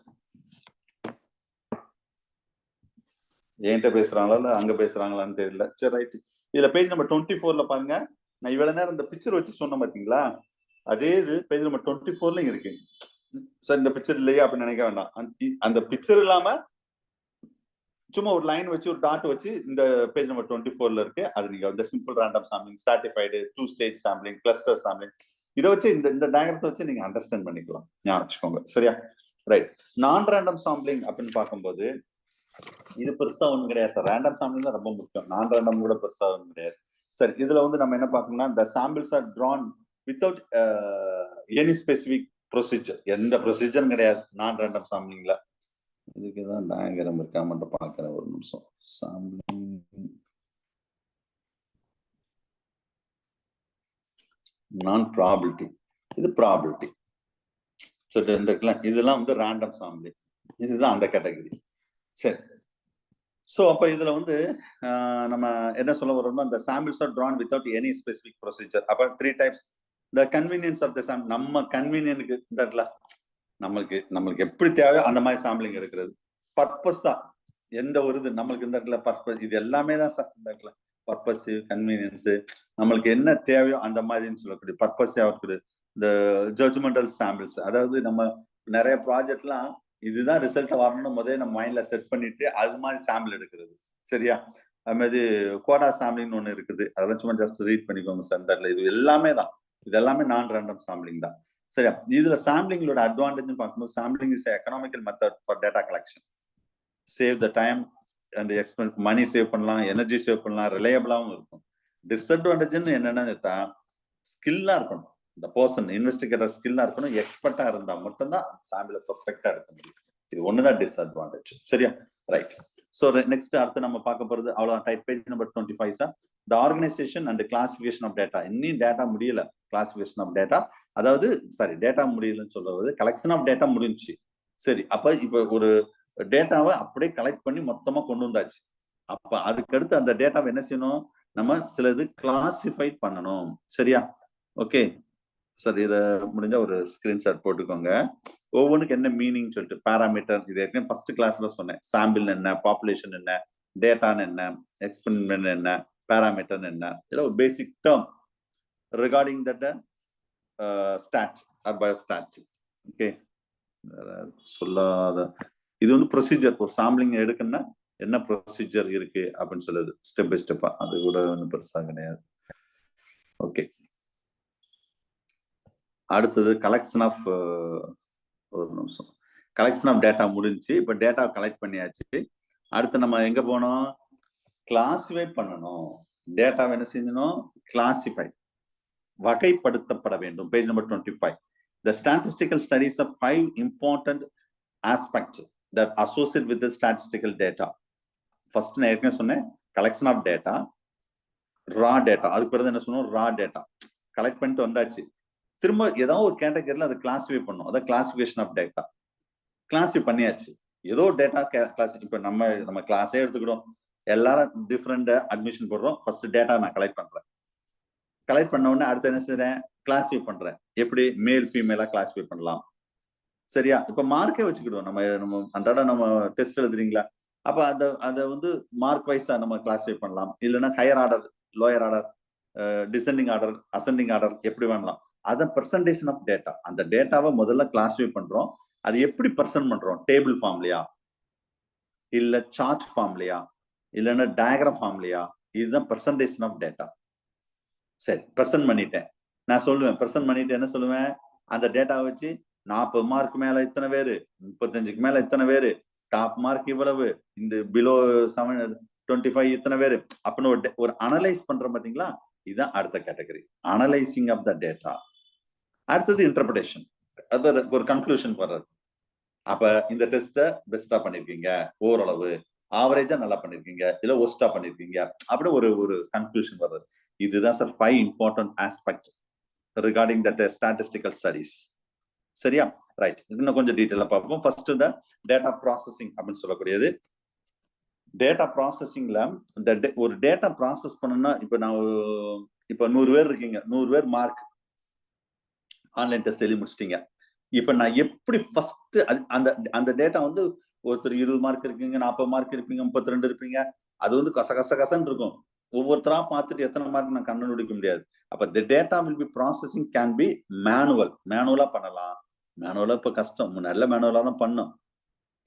[SPEAKER 1] என்கிட்ட பேசுறாங்களா இல்ல அங்க பேசுறாங்களான்னு தெரியல. சரி, ரைட். இதுல பேஜ் நம்பர் 24ல பாருங்க. நான் இவ்வளவு நேரம் இந்த பிக்சர் வச்சு சொன்னேன் பாத்தீங்களா, அதே இது பேஜ் நம்பர் 24ல இருக்கு. சார் இந்த பிக்சர் இல்லையா அப்படின்னு நினைக்க வேண்டாம். அந்த பிக்சர் இல்லாம சும்மா ஒரு லைன் வச்சு ஒரு டாட் வச்சு இந்த பேஜ் நம்பர் 24ல இருக்கு. அது நீங்க வந்து simple random sampling, stratified, 2 stage sampling, cluster sampling, இதை வச்சு இந்த டயக்ராத்தை வச்சு நீங்க அண்டர்ஸ்டாண்ட் பண்ணிக்கலாம். ஞாபகம் வச்சுக்கோங்க. சரியா? ரைட். நான் ரேண்டம் சாம்பிளிங் அப்படின்னு பார்க்கும்போது இது பெருசா ஒன்றும் கிடையாது சார். ரேண்டம் சாம்பிளிங் தான் ரொம்ப முக்கியம். நான் ரேண்டம் கூட பெருசா ஒன்றும் கிடையாது. சரி, இதுல வந்து நம்ம என்ன பார்க்கணும்னா, the samples are drawn without any specific procedure. எந்த ப்ரொசீஜரும் கிடையாது நான் ரேண்டம் சாம்பிளிங்ல. இதுக்குதான் டயக்ராம் இருக்கா மட்டும் பார்க்கிறேன் ஒரு நிமிஷம். சாம்பிளிங் நான் ப்ராபிலிட்டி, இது ப்ராபிலிட்டி. இதெல்லாம் வந்து ரேண்டம் சாம்பிளிங். இதுதான் அந்த கேட்டகரி. சரி, ஸோ அப்போ இதுல வந்து நம்ம என்ன சொல்ல வரோம்னா, இந்த samples are drawn without any specific procedure. அப்போ 3 types. The convenience of the sample, நம்ம கன்வீனியனுக்கு இந்த நம்மளுக்கு எப்படி தேவையோ அந்த மாதிரி சாம்பிளிங் இருக்கிறது. பர்பஸா எந்த ஒரு இது நம்மளுக்கு இந்த இடத்துல பர்பஸ், இது எல்லாமே தான் சார் இந்த இடத்துல பர்பஸ், கன்வீனியன்ஸ், நம்மளுக்கு என்ன தேவையோ அந்த மாதிரின்னு சொல்லக்கூடிய பர்பஸா இருக்குது. இந்த ஜட்ஜ்மெண்டல் சாம்பிள்ஸ், அதாவது நம்ம நிறைய ப்ராஜெக்ட்லாம் இதுதான் ரிசல்ட் வரணும் முதல்ல நம்ம மைண்ட்ல செட் பண்ணிட்டு அது மாதிரி சாம்பிள் எடுக்கிறது. சரியா? அது மாதிரி கோடா சாம்பிளிங் ஒன்று இருக்குது. அதெல்லாம் சும்மா ஜஸ்ட் ரீட் பண்ணிக்கோங்க சார். இது எல்லாமே தான், இது எல்லாமே நான் ரேண்டம் சாம்பிளிங் தான். சரியா? இதுல சாம்பிளிங்களோட அட்வான்டேஜ் பார்க்கும்போது, sampling is economical method for data collection. Save the time and expense, money save பண்ணலாம், எனர்ஜி சேவ் பண்ணலாம், ரிலையபிளாகவும் இருக்கும். டிஸ்அட்வான்டேஜ்னு என்னன்னா ஸ்கில்லா இருக்கணும். இந்த பர்சன் இன்வெஸ்டிகேட்டர் ஸ்கில்லா இருக்கணும், எக்ஸ்பர்ட்டா இருந்தா மட்டும்தான் சாம்பிளை பெர்ஃபெக்ட்டா எடுக்க முடியும். இது ஒண்ணுதான் டிஸ்அட்வான்டேஜ். சரியா? ரைட். ஸோ நெக்ஸ்ட் அடுத்து நம்ம பார்க்க போறது அவ்வளவு. Type page number 25 sir. The organisation and classification of data. இன்னும் டேட்டா முடியல. கிளாசிபிகேஷன் ஆஃப் டேட்டா, அதாவது சாரி டேட்டா முடியலன்னு சொல்றது கலெக்ஷன் ஆஃப் டேட்டா முடிஞ்சுச்சு. சரி, அப்ப இப்ப ஒரு டேட்டாவை அப்படியே கலெக்ட் பண்ணி மொத்தமா கொண்டு வந்தாச்சு. அப்ப அதுக்கு அடுத்து அந்த டேட்டாவை என்ன செய்யணும், நம்ம சிலது கிளாசிஃபை பண்ணணும். சரியா? ஓகே சார், இதை முடிஞ்சா ஒரு ஸ்கிரீன்ஷாட் போட்டுக்கோங்க. ஒவ்வொன்றுக்கு என்ன மீனிங் சொல்லிட்டு பாராமீட்டர், இது ஏற்கனவே ஃபர்ஸ்ட் கிளாஸ்ல சொன்னேன். சாம்பிள் என்ன, பாப்புலேஷன் என்ன, டேட்டான்னு என்ன, எக்ஸ்பெரிமெண்ட் என்ன, பாராமீட்டர் என்ன, இதெல்லாம் ஒரு basic term regarding that stat or biostat. Okay, சொல்லாத இது வந்து ப்ரொசீஜர். ஒரு சாம்பிளிங் எடுக்கணும்னா என்ன ப்ரொசீஜர் இருக்கு அப்படின்னு சொல்லுது, ஸ்டெப் பை ஸ்டெப்பா. அது கூட ஒன்றும் பெருசா கிடையாது. ஓகே, அடுத்தது கலெக்ஷன் ஆஃப், ஒரு நிமிஷம், கலெக்ஷன் ஆஃப் டேட்டா முடிஞ்சு. இப்ப டேட்டா கலெக்ட் பண்ணியாச்சு. அடுத்து நம்ம எங்க போனோம், கிளாசிஃபை பண்ணணும். டேட்டா என்ன செஞ்சணும், கிளாசிஃபை, வகைப்படுத்தப்பட வேண்டும். Page number 25. The statistical studies of 5 important aspects that associate with the statistical data. First நான் ஏற்கனவே சொன்னேன், collection of data, raw data. அதுக்கு பிறகு என்ன சொன்னோம், ரா டேட்டா கலெக்ட் பண்ணிட்டு வந்தாச்சு. திரும்ப ஏதாவது ஒரு கேட்டகரியில அதை கிளாசிஃபை பண்ணும். அதான் கிளாசிபிகேஷன் ஆஃப் டேட்டா. கிளாசிஃபை பண்ணியாச்சு. ஏதோ டேட்டா கிளாஸ், இப்ப நம்ம கிளாஸே எடுத்துக்கிடும், எல்லாரும் டிஃப்ரெண்ட் அட்மிஷன் போடுறோம். ஃபர்ஸ்ட் டேட்டா நான் கலெக்ட் பண்றேன். கலெக்ட் பண்ண உடனே அடுத்து என்ன செய்யறேன், கிளாசிஃபை பண்றேன். எப்படி மேல் ஃபீமேலா கிளாசிஃபை பண்ணலாம். சரியா? இப்ப மார்க்கே வச்சுக்கிடுவோம். நம்ம அன்றாட நம்ம டெஸ்ட் எழுதுறீங்களா, அப்ப அதை வந்து மார்க் வைஸா நம்ம கிளாசிஃபை பண்ணலாம். இல்லைன்னா higher order, lower order, descending order, ascending order, எப்படி வேணலாம். அத பிரசன்டேஷன் ஆஃப் டேட்டா. அந்த டேட்டாவை முதல்ல கிளாசிஃபை பண்றோம். அது எப்படி பிரசன்ட் பண்றோம், டேபிள் ஃபார்ம்லயா, இல்ல சார்ட் ஃபார்ம்லயா, இல்லைன்னா டயக்ராம் ஃபார்ம்லயா, இதுதான் பிரசன்டேஷன் ஆஃப் டேட்டா. சரி, பிரசன்ட் பண்ணிட்டேன். நான் சொல்லுவேன், பிரசன்ட் பண்ணிட்டு என்ன சொல்லுவேன், அந்த டேட்டாவை வச்சு 40 மார்க் மேல இத்தனை பேரு, 35க்கு மேல இத்தனை பேரு, டாப் மார்க் இவ்வளவு, இந்த பிலோ 725 இத்தனை பேரு அப்படின்னு ஒரு அனலைஸ் பண்றோம் பாத்தீங்களா. இதுதான் அடுத்த category, analysing of the data. அடுத்தது இன்டர்பிரேஷன், அது ஒரு கன்க்ளூஷன் வர்றது. அப்ப இந்த டெஸ்ட்டை பெஸ்டா பண்ணிருக்கீங்க, ஓரளவு ஆவரேஜா நல்லா பண்ணிருக்கீங்க, இல்ல ஒஸ்டா பண்ணிருக்கீங்க, அப்படி ஒரு கன்க்ளூஷன் வர்றது. இதுதான் sir 5 important aspect regarding that statistical studies. சரியா? ரைட். இன்னும் கொஞ்சம் டீட்டெயிலா பார்ப்போம். ஃபர்ஸ்ட் இந்த டேட்டா ப்ராசஸிங் அப்படின்னு சொல்லக்கூடியது. டேட்டா ப்ராசஸிங்ல ஒரு டேட்டா ப்ராசஸ் பண்ணணும்னா இப்ப நான் இப்ப 100 பேர் இருக்கீங்க, 100 பேர் மார்க் ஆன்லைன் டெஸ்ட் எழுதி முடிச்சிட்டீங்க. இப்ப நான் எப்படி ஃபர்ஸ்ட் அந்த அந்த டேட்டா வந்து ஒருத்தர் 20 மார்க் இருக்கீங்க, 40 மார்க் இருப்பீங்க, 32 இருப்பீங்க, அது வந்து கசன்னு இருக்கும். ஒவ்வொருத்தரா பார்த்துட்டு எத்தனை மார்க் நான் கண்டுபிடிக்க முடியாது. அப்ப the data will be processing can be மேனுவலா பண்ணலாம். மேனுவலா இப்ப கஷ்டம், நல்ல மேனுவலா தான் பண்ணும்.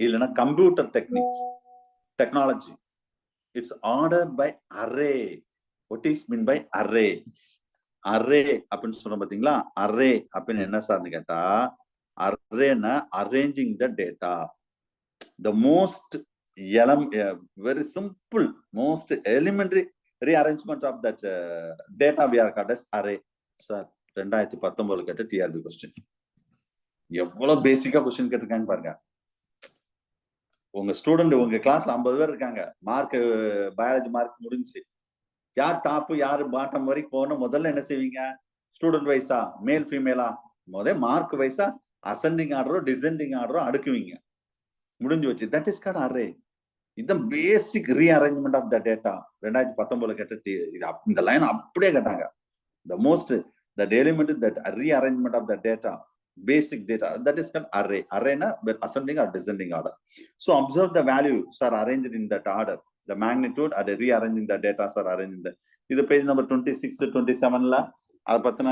[SPEAKER 1] இல்லைன்னா computer technology it's order by array. What is mean by array? Array அப்படின்னு சொல்றோம் பாத்தீங்களா? அரே அப்படின்னு என்ன சார்னு கேட்டா, அரேன்னா arranging the data. The most very simple, most elementary rearrangement of that data we are called as array. Sir, 2019 கேட்ட TRP question எவ்வளவு பேசிக்கா கொஸ்டின் கேட்டிருக்காங்க பாருங்க. உங்க ஸ்டூடெண்ட் உங்க கிளாஸ்ல 50 பேர் இருக்காங்க, மார்க் பயாலஜி மார்க் முடிஞ்சு, யார் டாப் யார் பாட்டம் வரைக்கும் போகணும், முதல்ல என்ன செய்வீங்க? ஸ்டூடெண்ட் வைஸா, மேல் ஃபீமேலா, முதல் மார்க் வைஸா அசெண்டிங் ஆர்டரோ டிசெண்டிங் ஆர்டரோ அடுக்குவீங்க. முடிஞ்சு வச்சு. That is called array. இதுதான் basic rearrangement of the data. 2019 கேட்ட இந்த லைன் அப்படியே கேட்டாங்க. The most that element that rearrangement of the data, basic data, that is called array. Array na ascending or descending order. So observe the values are arranged in that order. The magnitude and rearranging the data are arranged in the. This page number 26, 27 la அது பத்தின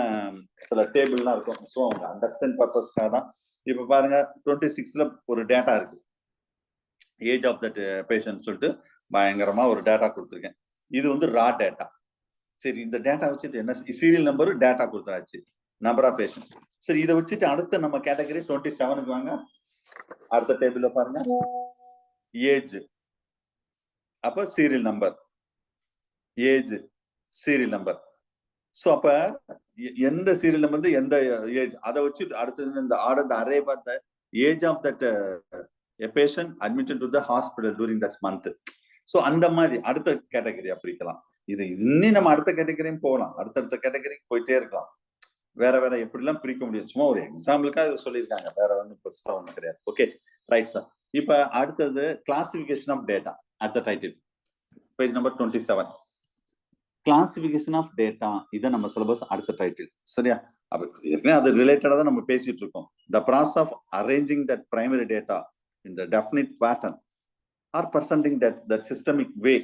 [SPEAKER 1] சில டேபிள்லாம் இருக்கும். So அவங்க understand பர்பஸ்க்காக தான். இப்போ பாருங்க 26ல ஒரு டேட்டா இருக்கு, ஏஜ் ஆஃப் தட் பேஷண்ட் சொல்லிட்டு பயங்கரமா ஒரு டேட்டா கொடுத்துருக்கேன். இது வந்து ரா டேட்டா. சரி, இந்த டேட்டா வச்சுட்டு என்ன, சீரியல் நம்பர் டேட்டா கொடுத்தாச்சு, நம்பர் ஆஃப் பேஷண்ட். சரி, இதை வச்சுட்டு அடுத்த நம்ம கேட்டகரி 27க்கு வாங்க. அடுத்த டேபிள்ல பாருங்க, ஏஜ், அப்ப serial number, age serial number. So அப்ப எந்த சீரியல் நம்பர் வந்து எந்த ஏஜ், அதை வச்சு அடுத்தது இந்த ஆர்டர் அரே பார்த்த age of that patient admitted to the hospital during that month. So அந்த மாதிரி அடுத்த கேட்டகரியா பிரிக்கலாம். இது இன்னும் நம்ம அடுத்த கேட்டகரியும் போகலாம், அடுத்தடுத்த கேட்டகரிக்கு போயிட்டே இருக்கலாம். வேற வேற எப்படிலாம் பிரிக்க முடியும், சும்மா ஒரு எக்ஸாம்பிளுக்காக இது சொல்லியிருக்காங்க, வேற ஒன்றும் பெருசா ஒன்றும் கிடையாது. Okay, right sir. இப்ப அடுத்தது கிளாசிபிகேஷன் ஆஃப் டேட்டா. அடுத்த title page number 27, classification of data. இதை நம்ம சிலபஸ் அடுத்த டைட்டில். சரியா? அப்ப ஏற்கனவே அது ரிலேட்டடா தான் நம்ம பேசிட்டு இருக்கோம். The process of arranging that primary data in the definite pattern or presenting that systemic way.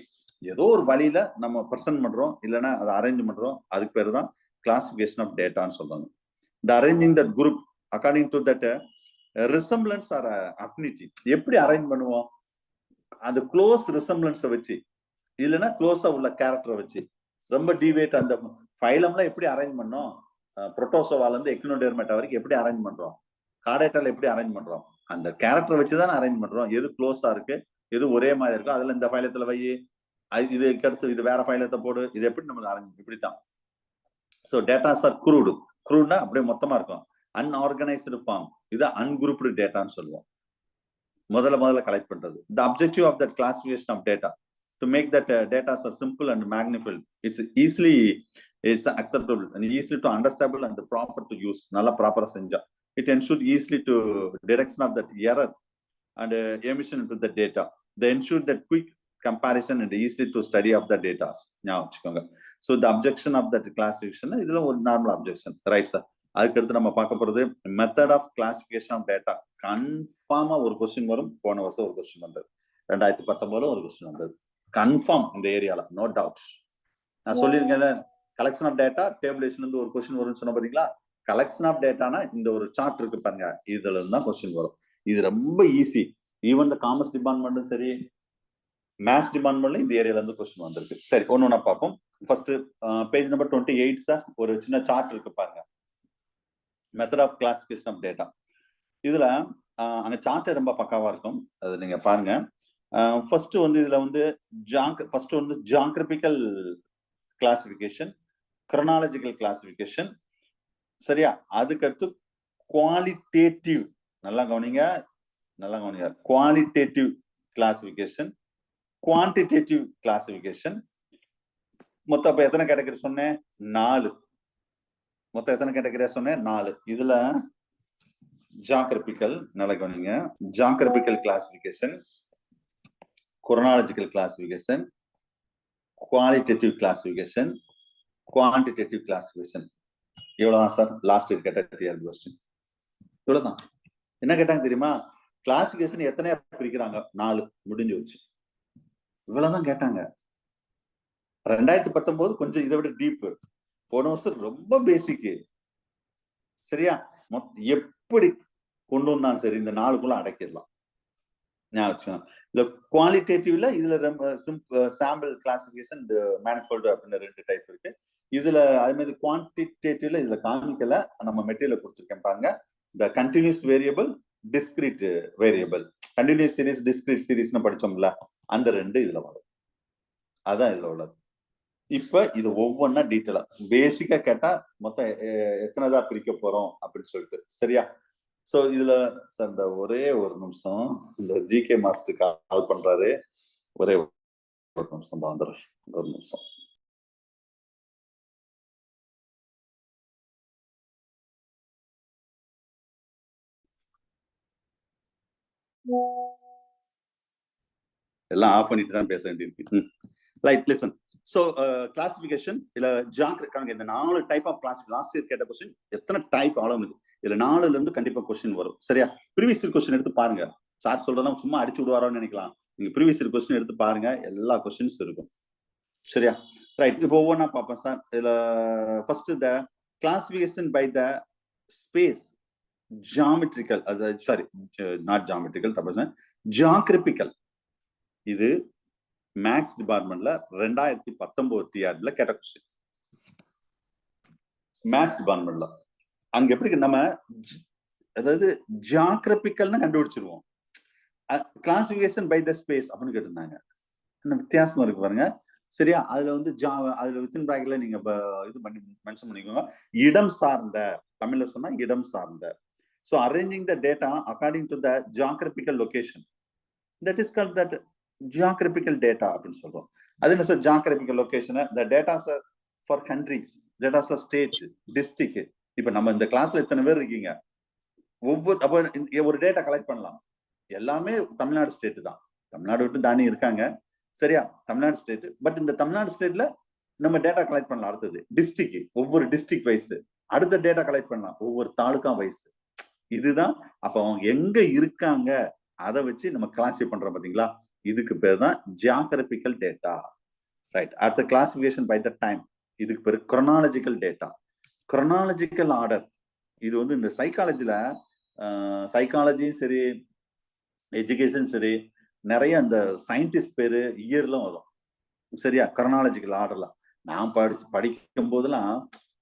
[SPEAKER 1] ஏதோ ஒரு வழியில நம்ம பர்சன்ட் பண்றோம், இல்லைன்னா அதை அரேஞ்ச் பண்றோம், அதுக்கு பேரு தான் கிளாசிபிகேஷன் ஆஃப் டேட்டான்னு சொல்றாங்க. The arranging that group according to that resemblance or affinity. எப்படி அரேஞ்ச் பண்ணுவோம்? அந்த க்ளோஸ் ரிசம்பிளன்ஸை வச்சு, இல்லைன்னா க்ளோஸா உள்ள கேரக்டரை வச்சு. ரொம்ப டிவேட் அந்த ஃபைலம்லாம் எப்படி அரேஞ்ச் பண்ணோம், புரோட்டோசோவால இருந்து எக்னோடெர்மேட்டா வரைக்கும் எப்படி அரேஞ்ச் பண்றோம், கார்டேட்டால எப்படி அரேஞ்ச் பண்றோம், அந்த கேரக்டரை வச்சு தான் அரேஞ்ச் பண்றோம். எது க்ளோஸா இருக்கு, எது ஒரே மாதிரி இருக்கும், அதுல இந்த ஃபைலத்துல வை, இதுக்கு அடுத்து இது வேற ஃபைலத்தை போடு, இது எப்படி நம்ம அரேஞ்ச், இப்படித்தான். So datas are crude. க்ரூட்னா அப்படியே மொத்தமா இருக்கும். அன்ஆர்கனைஸ்டு ஃபார்ம், இது அன்குரூப்டு டேட்டான்னு சொல்லுவோம். முதல்ல கலெக்ட் பண்றது. The objective of that classification of data to make that datas are simple and magnified. It's easily is acceptable and easily to understandable and proper to use. நல்லா ப்ராப்பரா செஞ்சா it ensure easily to detection of that error and emission to the data. The ensure that quick comparison and easily to study of the data. ஞாபகம் வச்சுக்கோங்க. So the objection of that classification, இதுல ஒரு normal objection. Right sir. அதுக்கு அடுத்து நம்ம பார்க்க போறது method of classification of data. கன்ஃபார்மா ஒரு கொஸ்டின் வரும். போன வருஷம் ஒரு கொஸ்டின் வந்தது, 2019 ஒரு கொஸ்டின் வந்தது கன்ஃபார்ம் இந்த ஏரியால, நோ டவுட். நான் சொல்லியிருக்கேன், கலெக்ஷன் ஆஃப் டேட்டா டேபிளேஷன் இருந்து ஒரு கொஸ்டின் வரும்னு சொன்ன பாத்தீங்களா. கலெக்ஷன் ஆஃப் டேட்டானா இந்த ஒரு சார்ட் இருக்கு பாருங்க, இதுல இருந்து தான் கொஸ்டின் வரும். இது ரொம்ப ஈஸி. ஈவன் த காமர்ஸ் டிபார்ட்மெண்ட்டும் சரி, மேத்ஸ் டிபார்ட்மெண்ட்ல இந்த ஏரியால இருந்து கொஸ்டின் வந்திருக்கு. சரி, ஒன்னொன்னா பார்ப்போம். ஃபர்ஸ்ட் பேஜ் நம்பர் 28 சார், ஒரு சின்ன சார்ட் இருக்கு பாருங்க, method of classification of data. இதுல அந்த சார்ட் ரொம்ப பக்காவா இருக்கும், அது நீங்க பாருங்க. ஃபர்ஸ்ட் வந்து இதுல வந்து ஃபர்ஸ்ட் வந்து ஜியாகிரபிக்கல் கிளாசிபிகேஷன், குரோனாலஜிக்கல் கிளாசிபிகேஷன். சரியா? அதுக்கடுத்து குவாலிட்டேட்டிவ், நல்லா கவனிங்க, குவாலிட்டேட்டிவ் கிளாசிபிகேஷன், குவான்டிடேட்டிவ் கிளாசிபிகேஷன். மொத்தம் இப்ப எத்தனை கேட்டகரி சொன்னேன்? 4. மொத்தம் எத்தனை கேட்டகரியா சொன்னேன்? 4. இதுல ஜியாகிரபிக்கல், நல்லா கவனிங்க, geographical classification, chronological classification, qualitative classification, quantitative classification. இவ்வளவுதான் சார். லாஸ்ட் கேட்ட டிஆர்பி கொஸ்டின் இவ்வளவுதான். என்ன கேட்டாங்க தெரியுமா? கிளாசிபிகேஷன் எத்தனை பிரிக்கிறாங்க? 4. முடிஞ்சு வச்சு. இவ்வளவுதான் கேட்டாங்க. 2019 கொஞ்சம் இதை விட டீப். போன வருஷம் ரொம்ப பேசிக். சரியா? எப்படி கொண்டு வந்தாலும் சரி இந்த 4க்குள்ள அடக்கிடலாம். ஞாபகம். இந்த குவாலிட்டேட்டிவ்ல இதுல சாம்பிள் கிளாசிபிகேஷன், மேனிஃபோல்டு அப்படின்னு 2 டைப் இருக்கு. இதுல அதே மாதிரி குவான்டிடேட்டிவ்ல இதுல காமிக்கல, நம்ம மெட்டீரியல் கொடுத்துருக்கேன் பாருங்க. இந்த continuous variable, discrete variable, continuous series, discrete சீரிஸ்னு படிச்சோம்ல, அந்த 2 இதுல வரும். அதான் இதுல உள்ளது. இப்ப இது ஒவ்வொன்னா டீட்டெயிலா பேசிக்கா கேட்டா மொத்தம் எத்தனைதான் பிரிக்க போறோம் அப்படின்னு சொல்லிட்டு. சரியா? சோ இதுல சார் இந்த ஒரே ஒரு நிமிஷம், இந்த ஜிகே மாஸ்டர் கால் பண்றாரு. ஒரே ஒரு நிமிஷம் தான் வந்துடுறேன். ஒரு நிமிஷம். எல்லாம் ஆஃப் பண்ணிட்டு தான் பேச வேண்டியிருக்கு. Right, listen. சோ கிளாசிபிகேஷன் இதுல ஜாங்கிரபிக்கல், இந்த 4 type of class. Last year கேட்ட கொஸ்டின் எத்தனை டைப் அவ்வளவு இருக்கு. இதுல 4ல இருந்து கண்டிப்பா கொஸ்டின் வரும். சரியா? ப்ரீவியஸ் இயர் கொஸ்டின் எடுத்து பாருங்க. சார் சொல்றதெல்லாம் சும்மா அடிச்சு விடுவாரோன்னு நினைக்கலாம். நீங்க ப்ரீவியஸ் இயர் கொஸ்டின் எடுத்து பாருங்க, எல்லா கொஸ்டின்ஸ் இருக்கும். சரியா? ரைட். இப்போ ஒவ்வொன்றா பார்ப்போம் சார். இதுல ஃபர்ஸ்ட் இந்த classification by the space geometrical, sorry not geometrical, தப்பு, ஜியாகிரபிக்கல். இது மேக்ஸ் டிபார்ட்மெண்ட்ல 2019 டிஆர்பில கேட்ட கொஸ்டின். மேக்ஸ் டிபார்ட்மெண்ட்ல அங்க எப்படி நம்ம அதாவது ஜியாகிரபிக்கல்னு கண்டுபிடிச்சிருவோம். கிளாசிபிகேஷன் பை த ஸ்பேஸ் அப்படின்னு கேட்டிருந்தாங்க. வித்தியாசமா இருக்கு பாருங்க. சரியா? அதுல வந்து அதுல வித்தின் பிராக்கெட்ல நீங்க இது பண்ணி மென்ஷன் பண்ணிக்கோங்க. இடம் சார்ந்த, தமிழ்ல சொன்னா இடம் சார்ந்த. So arranging the data according to the geographical location, that is called that geographical data அப்படின்னு சொல்றோம். அது என்ன sir geographical location? The data are for countries, data are states, district. இப்ப நம்ம இந்த கிளாஸ்ல எத்தனை பேர் இருக்கீங்க? அப்ப ஒரு டேட்டா கலெக்ட் பண்ணலாம். எல்லாமே தமிழ்நாடு ஸ்டேட் தான். தமிழ்நாடு விட்டு தானி இருக்காங்க. சரியா? தமிழ்நாடு ஸ்டேட். பட் இந்த தமிழ்நாடு ஸ்டேட்ல நம்ம டேட்டா கலெக்ட் பண்ணலாம். அடுத்தது டிஸ்ட்ரிக்ட், ஒவ்வொரு டிஸ்ட்ரிக்ட் வைஸ். அடுத்த டேட்டா கலெக்ட் பண்ணலாம் ஒவ்வொரு தாலுகா வைஸ். இதுதான் அப்ப அவங்க எங்க இருக்காங்க அதை வச்சு நம்ம கிளாசிஃபை பண்றோம் பாத்தீங்களா? இதுக்கு பேர் தான் ஜியாகிரபிக்கல் டேட்டா. ரைட். அடுத்த கிளாசிபிகேஷன் பை த டைம். இதுக்கு பேர் குரோனாலஜிக்கல் டேட்டா. Chronological order. இது வந்து இந்த சைக்காலஜில, சைக்காலஜியும் சரி, எஜுகேஷன் சரி, நிறைய அந்த சயின்டிஸ்ட் பேரு இயர்லாம் வரும். சரியா? குரோனாலஜிக்கல் ஆர்டர்ல நான் படிக்கும் போதெல்லாம்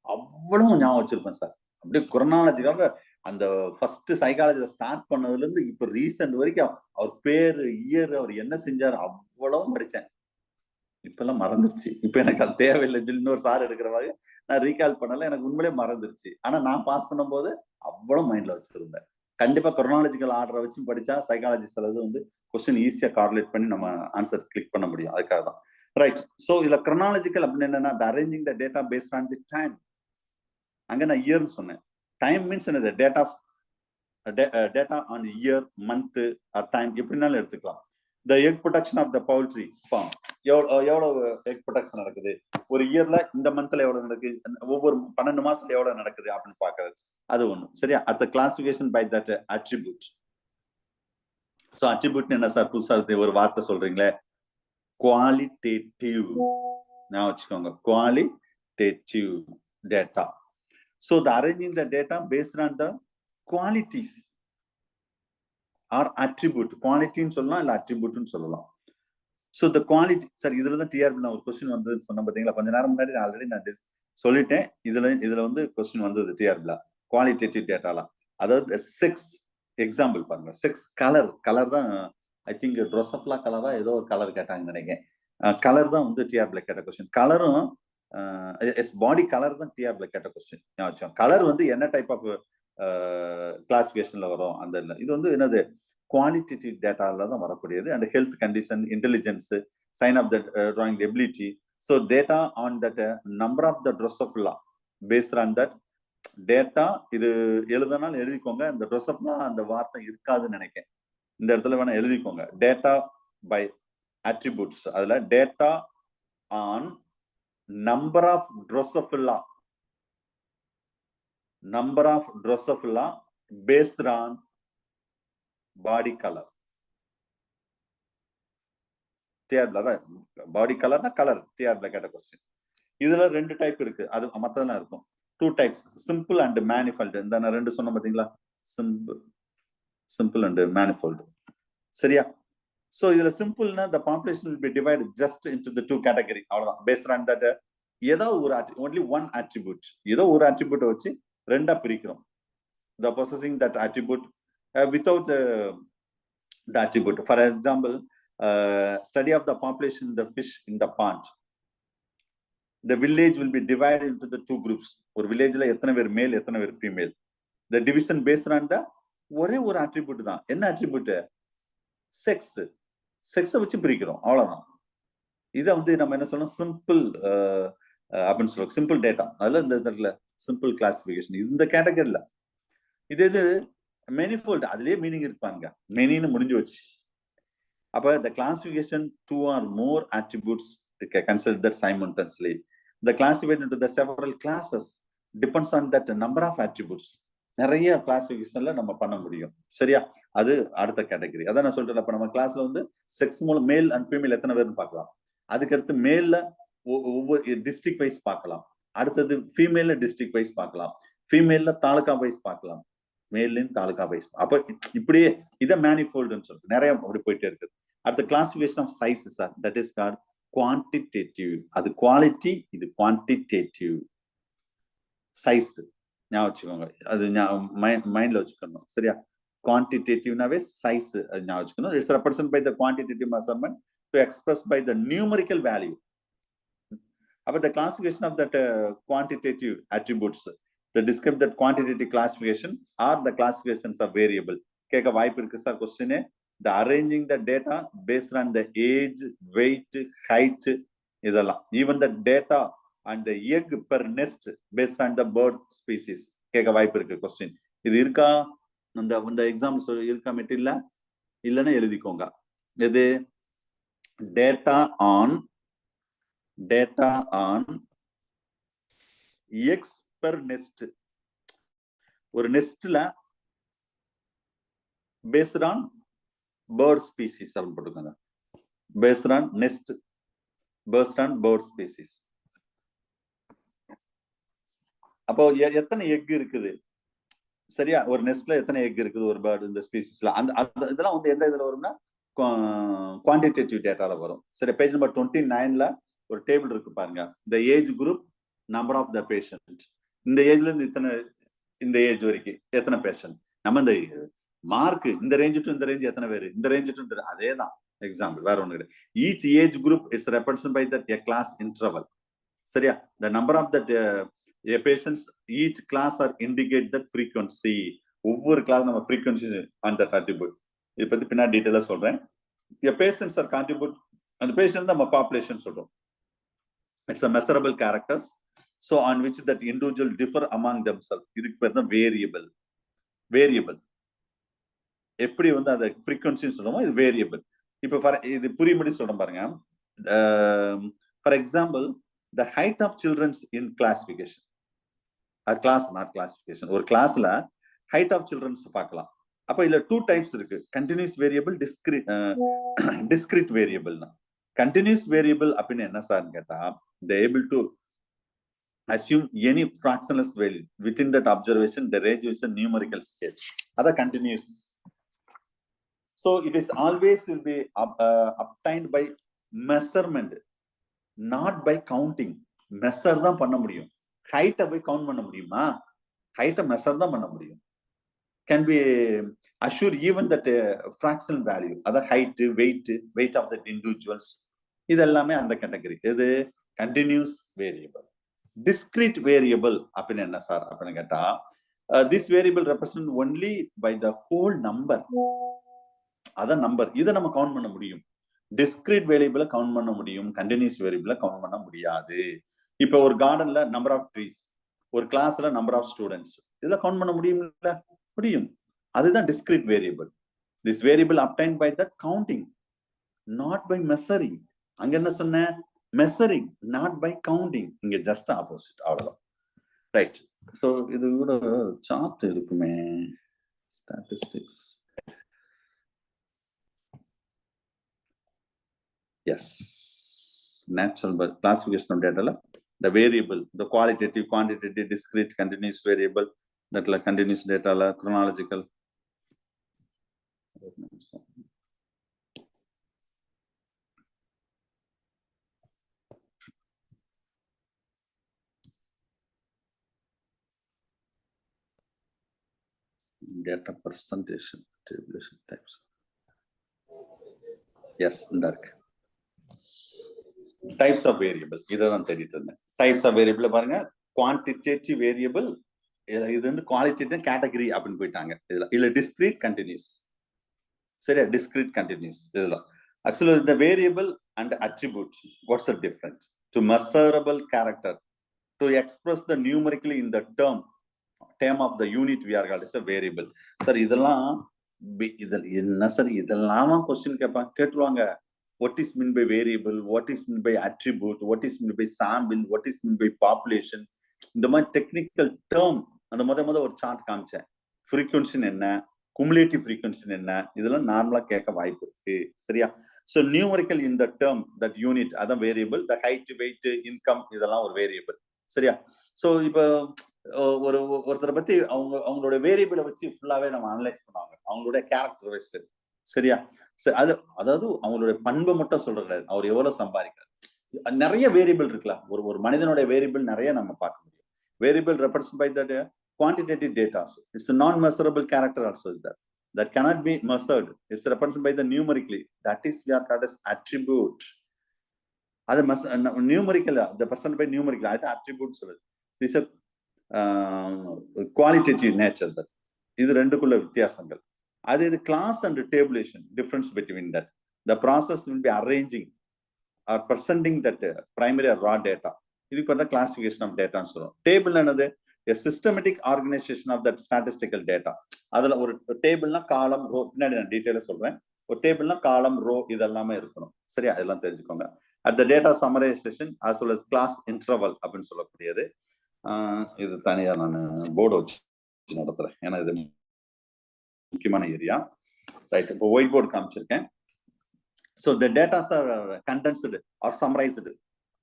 [SPEAKER 1] அவ்வளவு ஞாபகம் வச்சிருப்பேன் சார். அப்படியே குரோனாலஜிக்காக அந்த ஃபர்ஸ்ட் சைக்காலஜில ஸ்டார்ட் பண்ணதுல இருந்து இப்ப ரீசெண்ட் வரைக்கும் அவர் பேரு, இயர், அவர் என்ன செஞ்சாரு அவ்வளவும் படிச்சேன். இப்ப எல்லாம் மறந்துருச்சு. இப்ப எனக்கு அது தேவையில்லை. இன்னொரு சார் எடுக்கிற மாதிரி நான் ரீகால் பண்ணல. எனக்கு உண்மையிலே மறந்துருச்சு. ஆனா நான் பாஸ் பண்ணும் போது அவ்வளவு மைண்ட்ல வச்சிருந்தேன். கண்டிப்பா குரோனாலஜிக்கல் ஆர்டரை வச்சு படிச்சா சைக்காலஜி சிலது வந்து கொஸ்டின் ஈஸியா கார்லேட் பண்ணி நம்ம ஆன்சர் கிளிக் பண்ண முடியும். அதுக்காக தான். ரைட். சோ இதுல குரோனாலஜிக்கல் அப்படின்னு என்னன்னா arranging the data based on the time. அங்க நான் இயர்னு சொன்னேன். டைம் மீன்ஸ் என்னது? Data on year, month, time எப்படினாலும் எடுத்துக்கலாம். The egg production of the poultry farm. எவ்வளவு எக் ப்ரொடக்ஷன் நடக்குது ஒரு இயர்ல, இந்த மந்த்ல எவ்வளவு நடக்குது, ஒவ்வொரு 12 மாசத்துல எவ்வளவு நடக்குது அப்படின்னு பாக்குறது. அது ஒண்ணு. சரியா? அடுத்த classification by that attribute. So attribute என்ன சார்? புதுசா ஒரு வார்த்தை சொல்றீங்களே, குவாலிட்டேட்டிவ். நான் வச்சுக்கோங்க, qualitative data. So the arranging the data based on the qualities or attribute. Quality ன்னு சொல்லலாம், இல்ல attribute ன்னு சொல்லலாம். So the quality, சார் இதுல தான் டிஆர்பி நான் ஒரு क्वेश्चन வந்தது சொன்ன பாத்தீங்களா? கொஞ்ச நேரம் முன்னாடி ஆல்ரெடி நான் சொல்லிட்டேன். இதுல வந்து क्वेश्चन வந்தது டிஆர்பில குவாலிட்டேட்டிவ் டேட்டால. அதாவது செக்ஸ் எக்ஸாம்பிள் பாருங்க. செக்ஸ், கலர் தான் ஐ திங்க் ட்ரோசப்லா கலரா ஏதோ ஒரு கலர் கேட்டாங்கன்னு நினைக்கிறேன். கலர் தான் வந்து டிஆர்பில கேட்ட क्वेश्चन. கலரும் பாடி கலர் தான் டிஆர்பில கேட்ட கொஸ்டின். கலர் வந்து என்ன டைப் ஆஃப் கிளாசிபிகேஷன்ல வரும்? அந்த இது வந்து என்னது? குவாலிட்டேட்டிவ் டேட்டால தான் வரக்கூடியது. And health condition, intelligence, sign of the drawing ability. So data on that number of the ட்ரோசப்லா பேஸ்ட் ஆன் தட் டேட்டா. இது எழுதனாலும் எழுதிக்கோங்க. இந்த ட்ரோசப்லா அந்த வார்த்தை இருக்காதுன்னு நினைக்கிறேன். இந்த இடத்துல வேணா எழுதிக்கோங்க. Data by attributes. Adula data on number of Drosophila. Number of Drosophila based on body color. Body color na color. Question. இதுல ரெண்டு டைப் இருக்கு. அது மத்ததெல்லாம் இருக்கும். Two types, simple and manifold. இந்த நான் ரெண்டு சொன்ன பாத்தீங்களா? Simple and manifold. சரியா? So இதுல simple na the population will be divided just into the two category. அவ்வளவுதான். Based on that ஏதோ ஒரு only one attribute. ஏதோ ஒரு attribute வச்சு ரெண்டா பிரிக்கிறோம். The possessing that attribute without the attribute. For example, study of the population the fish in the pond. The village will be divided into the two groups. Or village la எத்தனை பேர் male எத்தனை பேர் female. The division based on the ஒரே ஒரு attribute தான். என்ன attribute? Sex. Sex வச்சு பிரிக்கிறோம். அவ்வளவுதான். இத வந்து நம்ம என்ன சொல்லணும்? Simple அப்படின்னு சொல்றோம். Simple data. அதல இந்த simple classification. இந்த கேட்டகரியில இது manifold அதுலயே மீனிங் இருப்பாங்க. manyன்னு முடிஞ்சு வச்சு. அப்ப the classification two or more attributes consider that simultaneously. The classified into the several classes depends on that number of attributes. நிறைய கிளாசிஃபிகேஷன்ல நம்ம பண்ண முடியும். சரியா? அது அடுத்த கேட்டகரி. அதான் நான் சொல்றேன். அப்ப நம்ம கிளாஸ்ல வந்து செக்ஸ் மூலம் மேல் அண்ட் ஃபீமேல் எத்தனை பேர்னு பார்க்கலாம். அதுக்கு அடுத்து மேல்ல ஒவ்வொரு டிஸ்ட்ரிக்ட் வைஸ் பார்க்கலாம். அடுத்தது ஃபீமேல்ல டிஸ்ட்ரிக்ட் வைஸ் பார்க்கலாம். ஃபீமேல்ல தாலுகா வைஸ் பார்க்கலாம். மேல்லையும் தாலுகா வைஸ். அப்ப இப்படியே இதை மேனிஃபோல்டுன்னு சொல்லிட்டு நிறைய அப்படி போயிட்டே இருக்கு. அடுத்த classification of sizes or that is called quantitative. அது குவாலிட்டி, இது குவான்டிடேட்டிவ். சைஸ் ஞாபகம் வச்சுக்கோங்க. அது மைண்ட்ல வச்சுக்கணும். சரியா? குவான்டிடேட்டிவ்னாவே சைஸ் அது ஞாபகம் வச்சுக்கணும். It's represent by the quantitative measurement to express by the numerical value. அப்ப the classification of that quantitative attributes, the describe that quantitative classification or the classifications of variable. கேட்க வாய்ப்பு இருக்கு sir question. The arranging the data based on the age, weight, height, இதெல்லாம். Even the data and the egg per nest based on the bird species. கேட்க வாய்ப்பு இருக்கு question. இது இருக்கா? அந்த எக்ஸாம்பிள் இருக்கா மெட்டீரியல்ல? இல்லைன்னா எழுதிக்கோங்க. இது data on eggs per nest. ஒரு நெஸ்ட்ல based on bird species போட்டுக்கோங்க. based on nest, based on bird species. அப்போ எத்தனை எக் இருக்குது? சரியா? ஒரு நெஸ்ட்ல எத்தனை எக் இருக்குது ஒரு பேர்டு இந்த ஸ்பீசிஸ்ல? அந்த இதெல்லாம் வந்து எந்த இதுல வரும்னா குவான்டிடேட்டிவ் டேட்டால வரும். சரி, பேஜ் நம்பர் 29ல ஒரு டேபிள் இருக்கு பாருங்க. the age group, number of the patient. இந்த ஏஜ்ல இருந்து இத்தனை, இந்த ஏஜ் வரைக்கும் எத்தனை பேஷண்ட். நம்ம இந்த மார்க் இந்த ரேஞ்ச் டு இந்த ரேஞ்ச் எத்தனை பேர், இந்த ரேஞ்ச் டு இந்த, அதே தான் எக்ஸாம்பிள், வேற ஒண்ணு கிடையாது. Each age group it's represent by that a class interval. சரியா? the number of that patients each class are indicate that frequency. ஒவ்வொரு கிளாஸ் நம்ம frequency on that attribute. இத பத்தி பின்னாடி டீடைலா சொல்றேன். the patients are contribute, அந்த பேஷண்ட் நம்ம population சொல்றோம். it's a measurable characters so on which that individual differ among themselves. இதுக்கு பேர் தான் வேரியபிள். எப்படி வந்து அந்த frequency சொல்றோமோ இது வேரியபிள். இப்போ இது புரியும்படி சொல்றேன் பாருங்க. for example, the height of children in classification or class, not classification. ஒரு கிளாஸ்ல height of children பார்க்கலாம். அப்ப இதுல two types இருக்கு. continuous variable, discrete variable. continuous variable அப்படின்னா என்ன சார்னு கேட்டா, they able to assume any fractionless value within that observation. The range is a numerical scale. Other continuous. So it is always will be obtained by measurement, not by counting. measure தான் பண்ண முடியும். height போய் count பண்ண முடியுமா? height measure தான் பண்ண முடியும். can be assure even that fractional value, other height, weight of the individuals. இதெல்லாமே அந்த கேட்டகரி. இது continuous variable. discrete variable அப்படின்னா என்ன சார் அப்படின்னு கேட்டா, this variable represent only by the whole number. அதான் நம்பர். இதை நம்ம கவுண்ட் பண்ண முடியும். discrete variable கவுண்ட் பண்ண முடியும், continuous variable கவுண்ட் பண்ண முடியாது. இப்ப ஒரு கார்டன்ல நம்பர் ஆஃப் ட்ரீஸ், ஒரு கிளாஸ்ல நம்பர் ஆஃப் ஸ்டூடெண்ட்ஸ், இதுல கவுண்ட் பண்ண முடியும்ல? முடியும். அதுதான் discrete variable. this variable obtained by the counting, not by measuring. அங்க என்ன சொன்னேன்? measuring, not by counting. இங்க just opposite. அவ்வளவுதான். ரைட். ஸோ இது கூட சார்ட் இருக்குமே, statistics. Yes, natural classification of data, the variable, the qualitative, quantitative, discrete, continuous variable, that la continuous data la chronological. Data presentation, tabulation types. Yes, dark. Types of variable. இதான் தேடிட்டு இருந்தேன். Types of variable பாருங்க, quantitative variable, இது வந்து qualitative category அப்படின்னு போயிட்டாங்க. இதுல discrete continuous. சரியா, discrete continuous. இதுல actually the variable and attribute, what's the difference? To measurable character, to express the numerically in the term of the unit we are called as a variable. Sir இதெல்லாம் என்ன sir, இதெல்லாம் question கேட்டுருவாங்க. What is meant by variable? What is meant by attribute? What is meant by sample? What is meant by population? இந்த மாதிரி technical term அந்த முத ஒரு chart காமிச்சேன். Frequency என்ன, குமுலேட்டிவ் ஃப்ரீக்வன்சி என்ன, இதெல்லாம் நார்மலா கேட்க வாய்ப்பு இருக்கு. சரியா? So numerical in the term that unit, அதான் variable. The height, weight, income, இதெல்லாம் ஒரு வேரியபிள். சரியா? ஸோ இப்போ ஒருத்தரை பத்தி அவங்களோட வேரியபிளை வச்சு ஃபுல்லாவே நம்ம அனலைஸ் பண்ணுவாங்க, அவங்களுடைய கேரக்டர் வைஸ். சரியா? அது அதாவது அவங்களுடைய பண்பை மட்டும் சொல்றது கிடையாது, அவர் எவ்வளவு சம்பாதிக்கிறார். நிறைய வேரியபிள் இருக்கலாம். ஒரு மனிதனுடைய வேரியபிள் நிறைய நம்ம பார்க்க முடியும். Variable represent by that quantitative data. It's a non-measurable character also is that cannot be measured. It's represented by the numerically. That is we are called as attribute. Other numerical, the percent by numerical, I attributes. This is qualitative nature. That is ரெண்டுக்குள்ள வித்தியாசங்கள். அது இது class and tabulation, difference between that. The process will be arranging or presenting that primary or raw data. இதுக்கு வந்து classification of data ன்னு சொல்றோம். Table என்னது? A systematic organization of that statistical data. அதுல ஒரு டேபிள்னா காலம், ரோ, பின்னாடி நான் டீடைலா சொல்றேன். ஒரு டேபிள்னா காலம், ரோ, இதெல்லாமே இருக்கணும். சரியா? இதெல்லாம் தெரிஞ்சுக்கோங்க. At the data summarization as well as class interval அப்படின்னு சொல்லக்கூடியது. இது தனியா நான் போர்டு வச்சு நடத்துறேன், ஏன்னா இது முக்கியமான ஏரியா. ரைட். இப்போ ஒயிட் போர்டு காமிச்சிருக்கேன். So the datas are condensed or summarised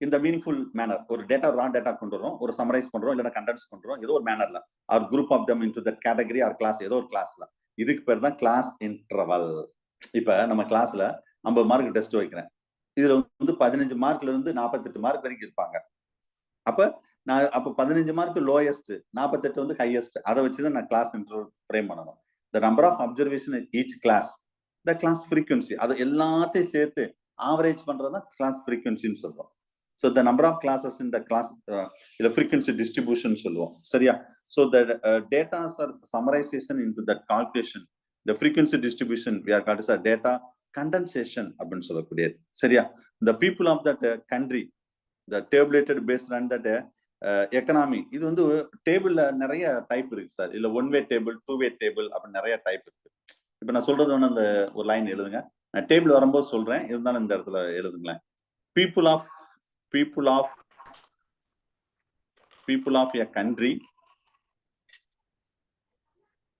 [SPEAKER 1] in the meaningful manner. ஒரு டேட்டா, ரா டேட்டா கொண்டு வரோம், ஒரு சம்மரைஸ் பண்றோம், இல்லைன்னா கண்டென்ஸ் பண்றோம், ஏதோ ஒரு மேனர்ல, or group of them into that category or class, ஏதோ ஒரு கிளாஸ்ல. இதுக்கு பேர் தான் கிளாஸ் இன்டர்வல். இப்ப நம்ம கிளாஸ்ல 50 மார்க் டெஸ்ட் வைக்கிறேன். இதுல வந்து 15 மார்க்ல இருந்து 48 மார்க் வரைக்கும் இருப்பாங்க. அப்ப 15 மார்க் லோயஸ்ட், 48 வந்து ஹையஸ்ட். அதை வச்சுதான் நான் கிளாஸ் இன்டர்வல் ஃப்ரேம் பண்ணணும். The number of observation in each class, the class frequency, அது எல்லாத்தையும் சேர்த்து ஆவரேஜ் பண்றதுதான் கிளாஸ் ஃப்ரீக்வன்சின்னு சொல்றோம். So the number of classes in the class, the frequency distribution சொல்லுவோம். சரியா? So the data are summarization into that calculation. The frequency distribution we are called as a data condensation அப்படின்னு சொல்லக்கூடியது. சரியா? The people of that country, the tabulated based on that economy, இது வந்து டேபிள்ல நிறைய type இருக்கு சார். இல்ல one way table, two way table அப்படின்னு நிறைய டைப் இருக்கு. இப்ப நான் சொல்றது வந்து அந்த ஒரு லைன் எழுதுங்க. நான் டேபிள் வரும்போது சொல்றேன், இருந்தாலும் இந்த இடத்துல எழுதுங்களேன். people of a country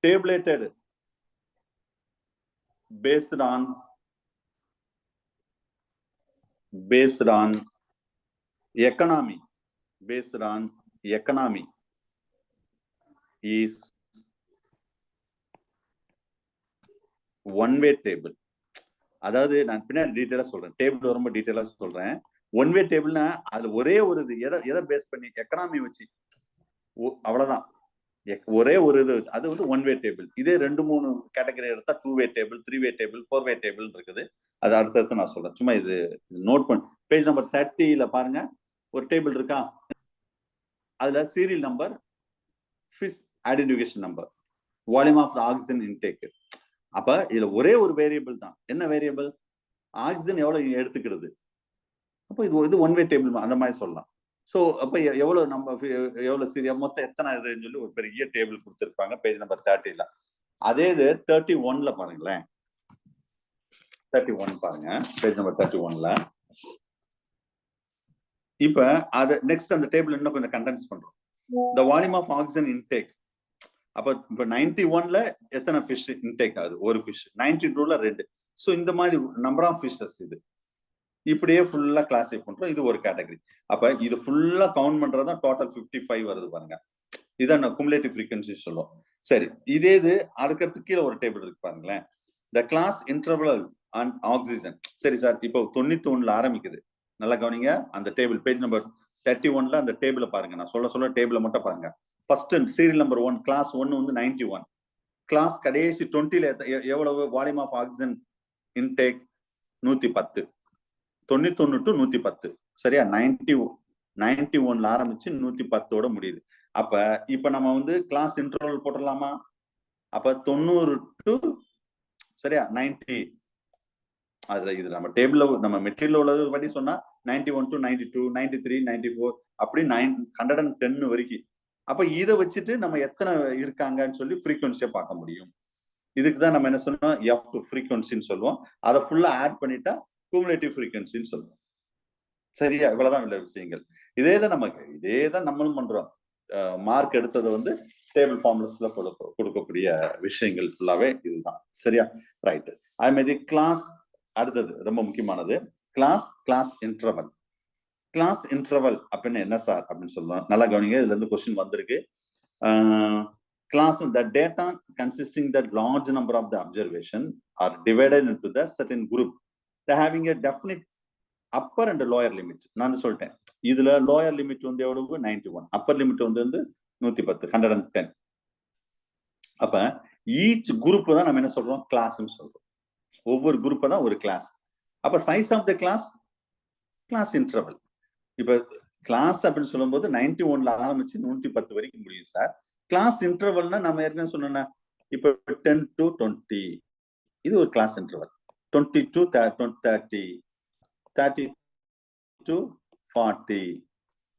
[SPEAKER 1] tabulated based on economy, is one way table. அதாவது நான் பின்னாடி டீடைலா சொல்றேன், டேபிள் ரொம்ப டீடைலா சொல்றேன். ஒன் வே டேபிள்னா அதுல ஒரே ஒரு இது எதை பேஸ் பண்ணி, எக்கனாமி வச்சு, அவ்வளவுதான். ஒரே ஒரு இது, அது வந்து ஒன் வே டேபிள். இதே 2-3 கேட்டகரி எடுத்தா 2 வே டேபிள், 3 வே டேபிள், 4 வே டேபிள் இருக்குது. அது அடுத்தடுத்து நான் சொல்றேன். சும்மா இது நோட் பண்ணி பேஜ் நம்பர் 30ல பாருங்க, ஒரு டேபிள் இருக்கா. அதுல serial number, fish identification number, volume of oxygen intake. அப்ப இதுல ஒரே ஒரு வேரியபிள் தான். என்ன வேரியபிள்? ஆக்சிஜன் எவ்வளவு எடுத்துக்கிறது. அப்போ இது ஒன் வே டேபிள் அந்த மாதிரி சொல்லலாம். ஸோ அப்போ எவ்வளவு நம்ம எவ்வளவு சீரியா மொத்தம் எத்தனை இதுன்னு சொல்லி ஒரு பெரிய டேபிள் கொடுத்துருப்பாங்க பேஜ் நம்பர் 30ல. அதே இது 31ல பாருங்களேன். 31 பாருங்க, பேஜ் நம்பர் 31ல. இப்ப அது நெக்ஸ்ட் அந்த டேபிள் இன்னும் கொஞ்சம் கண்டென்ஸ் பண்றோம். The volume of oxygen intake. அப்ப இப்ப 91ல எத்தனை ஃபிஷ் இன்டேக் ஆகுது? ஒரு ஃபிஷ். 92ல 2. சோ இந்த மாதிரி நம்பர் ஆஃப் ஃபிஷஸ் இது. இப்படியே ஃபுல்லா கிளாஸிஃபை பண்றோம். இது ஒரு கேட்டகரி. அப்ப இது ஃபுல்லா கவுண்ட் பண்றதா டோட்டல் 55 வருது பாருங்க. இதான் குமுலேட்டிவ் ஃப்ரீக்வன்சி சொல்லுவோம். சரி, இதே இது அடுத்து கீழே ஒரு டேபிள் இருக்கு பாருங்களேன். த கிளாஸ் இன்டர்வல் அண்ட் ஆக்சிஜன். சரி சார், இப்போ 91ல ஆரம்பிக்குது. நல்லா கவனிங்க, அந்த டேபிள் பேஜ் நம்பர் 31ல அந்த டேபிளை பாருங்க. நான் சொல்ல டேபிளை மட்டும் பாருங்க. ஃபர்ஸ்ட் சீரியல் நம்பர் 1 கிளாஸ் 1 வந்து 91. கிளாஸ் கடைசி 20ல எவ்வளவு volume of oxygen intake? 110. 91 to 110. சரியா? 91ல ஆரம்பிச்சு 110ஓட முடியுது. அப்ப இப்ப நம்ம வந்து கிளாஸ் இன்டர்வல் போட்டுடலாமா? அப்ப 90 to சரியா 90. அதுல இது நம்ம டேபிள்ல நம்ம மெட்டீரியல் உள்ளது படி சொன்னா 91 to 92, 93, 94 அப்படி 110 வரைக்கும். அப்ப இதை வச்சுட்டு நம்ம எத்தனை இருக்காங்கன்னு சொல்லி ஃப்ரீக்வன்சியை பார்க்க முடியும். இதுக்குதான் நம்ம என்ன சொன்னோம்? எஃப் ஃப்ரீக்வன்சின்னு சொல்லுவோம். அதை ஃபுல்லா ஆட் பண்ணிட்டா குமுலேட்டிவ் ஃப்ரீக்வன்சின்னு சொல்லுவோம். சரியா? இவ்வளவுதான் உள்ள விஷயங்கள். இதேதான் நம்மளும் பண்றோம். மார்க் எடுத்தது வந்து டேபிள் ஃபார்முலாஸ்ல கொடுக்கக்கூடிய விஷயங்கள் ஃபுல்லாவே இதுதான். சரியா? ரைட். அதே மாதிரி கிளாஸ் அடுத்தது ரொம்ப முக்கியமானது கிளாஸ் இன்டர்வல். கிளாஸ் இன்டர்வல் அப்படின்னு என்ன சார் அப்படின்னு சொல்லுவோம். நல்லா கவனிங்க, இதுல இருந்து கொஸ்டின் வந்திருக்கு. Class the data consisting that large number of the observation are divided into the certain group. They having a definite upper and lower limit. நான் சொல்லிட்டேன், இதுல லோயர் லிமிட் வந்து எவ்வளவு? 91. அப்பர் லிமிட் வந்து 110, 110. அப்ப ஈச் குரூப் தான் நம்ம என்ன சொல்றோம்? கிளாஸ்ன்னு சொல்றோம். ஒவ்வொரு குரூப் தான் ஒரு கிளாஸ். அப்ப size of the class interval. இப்ப கிளாஸ் அப்படின்னு சொல்லும் போது 91ல ஆரம்பிச்சு 110 வரைக்கும் முடியும் சார். கிளாஸ் இன்டர்வல்னா நம்ம ஏற்கனவே சொன்னோம்னா இப்ப 10 to 20 இது ஒரு class interval. 20 to 30, 30 to 40,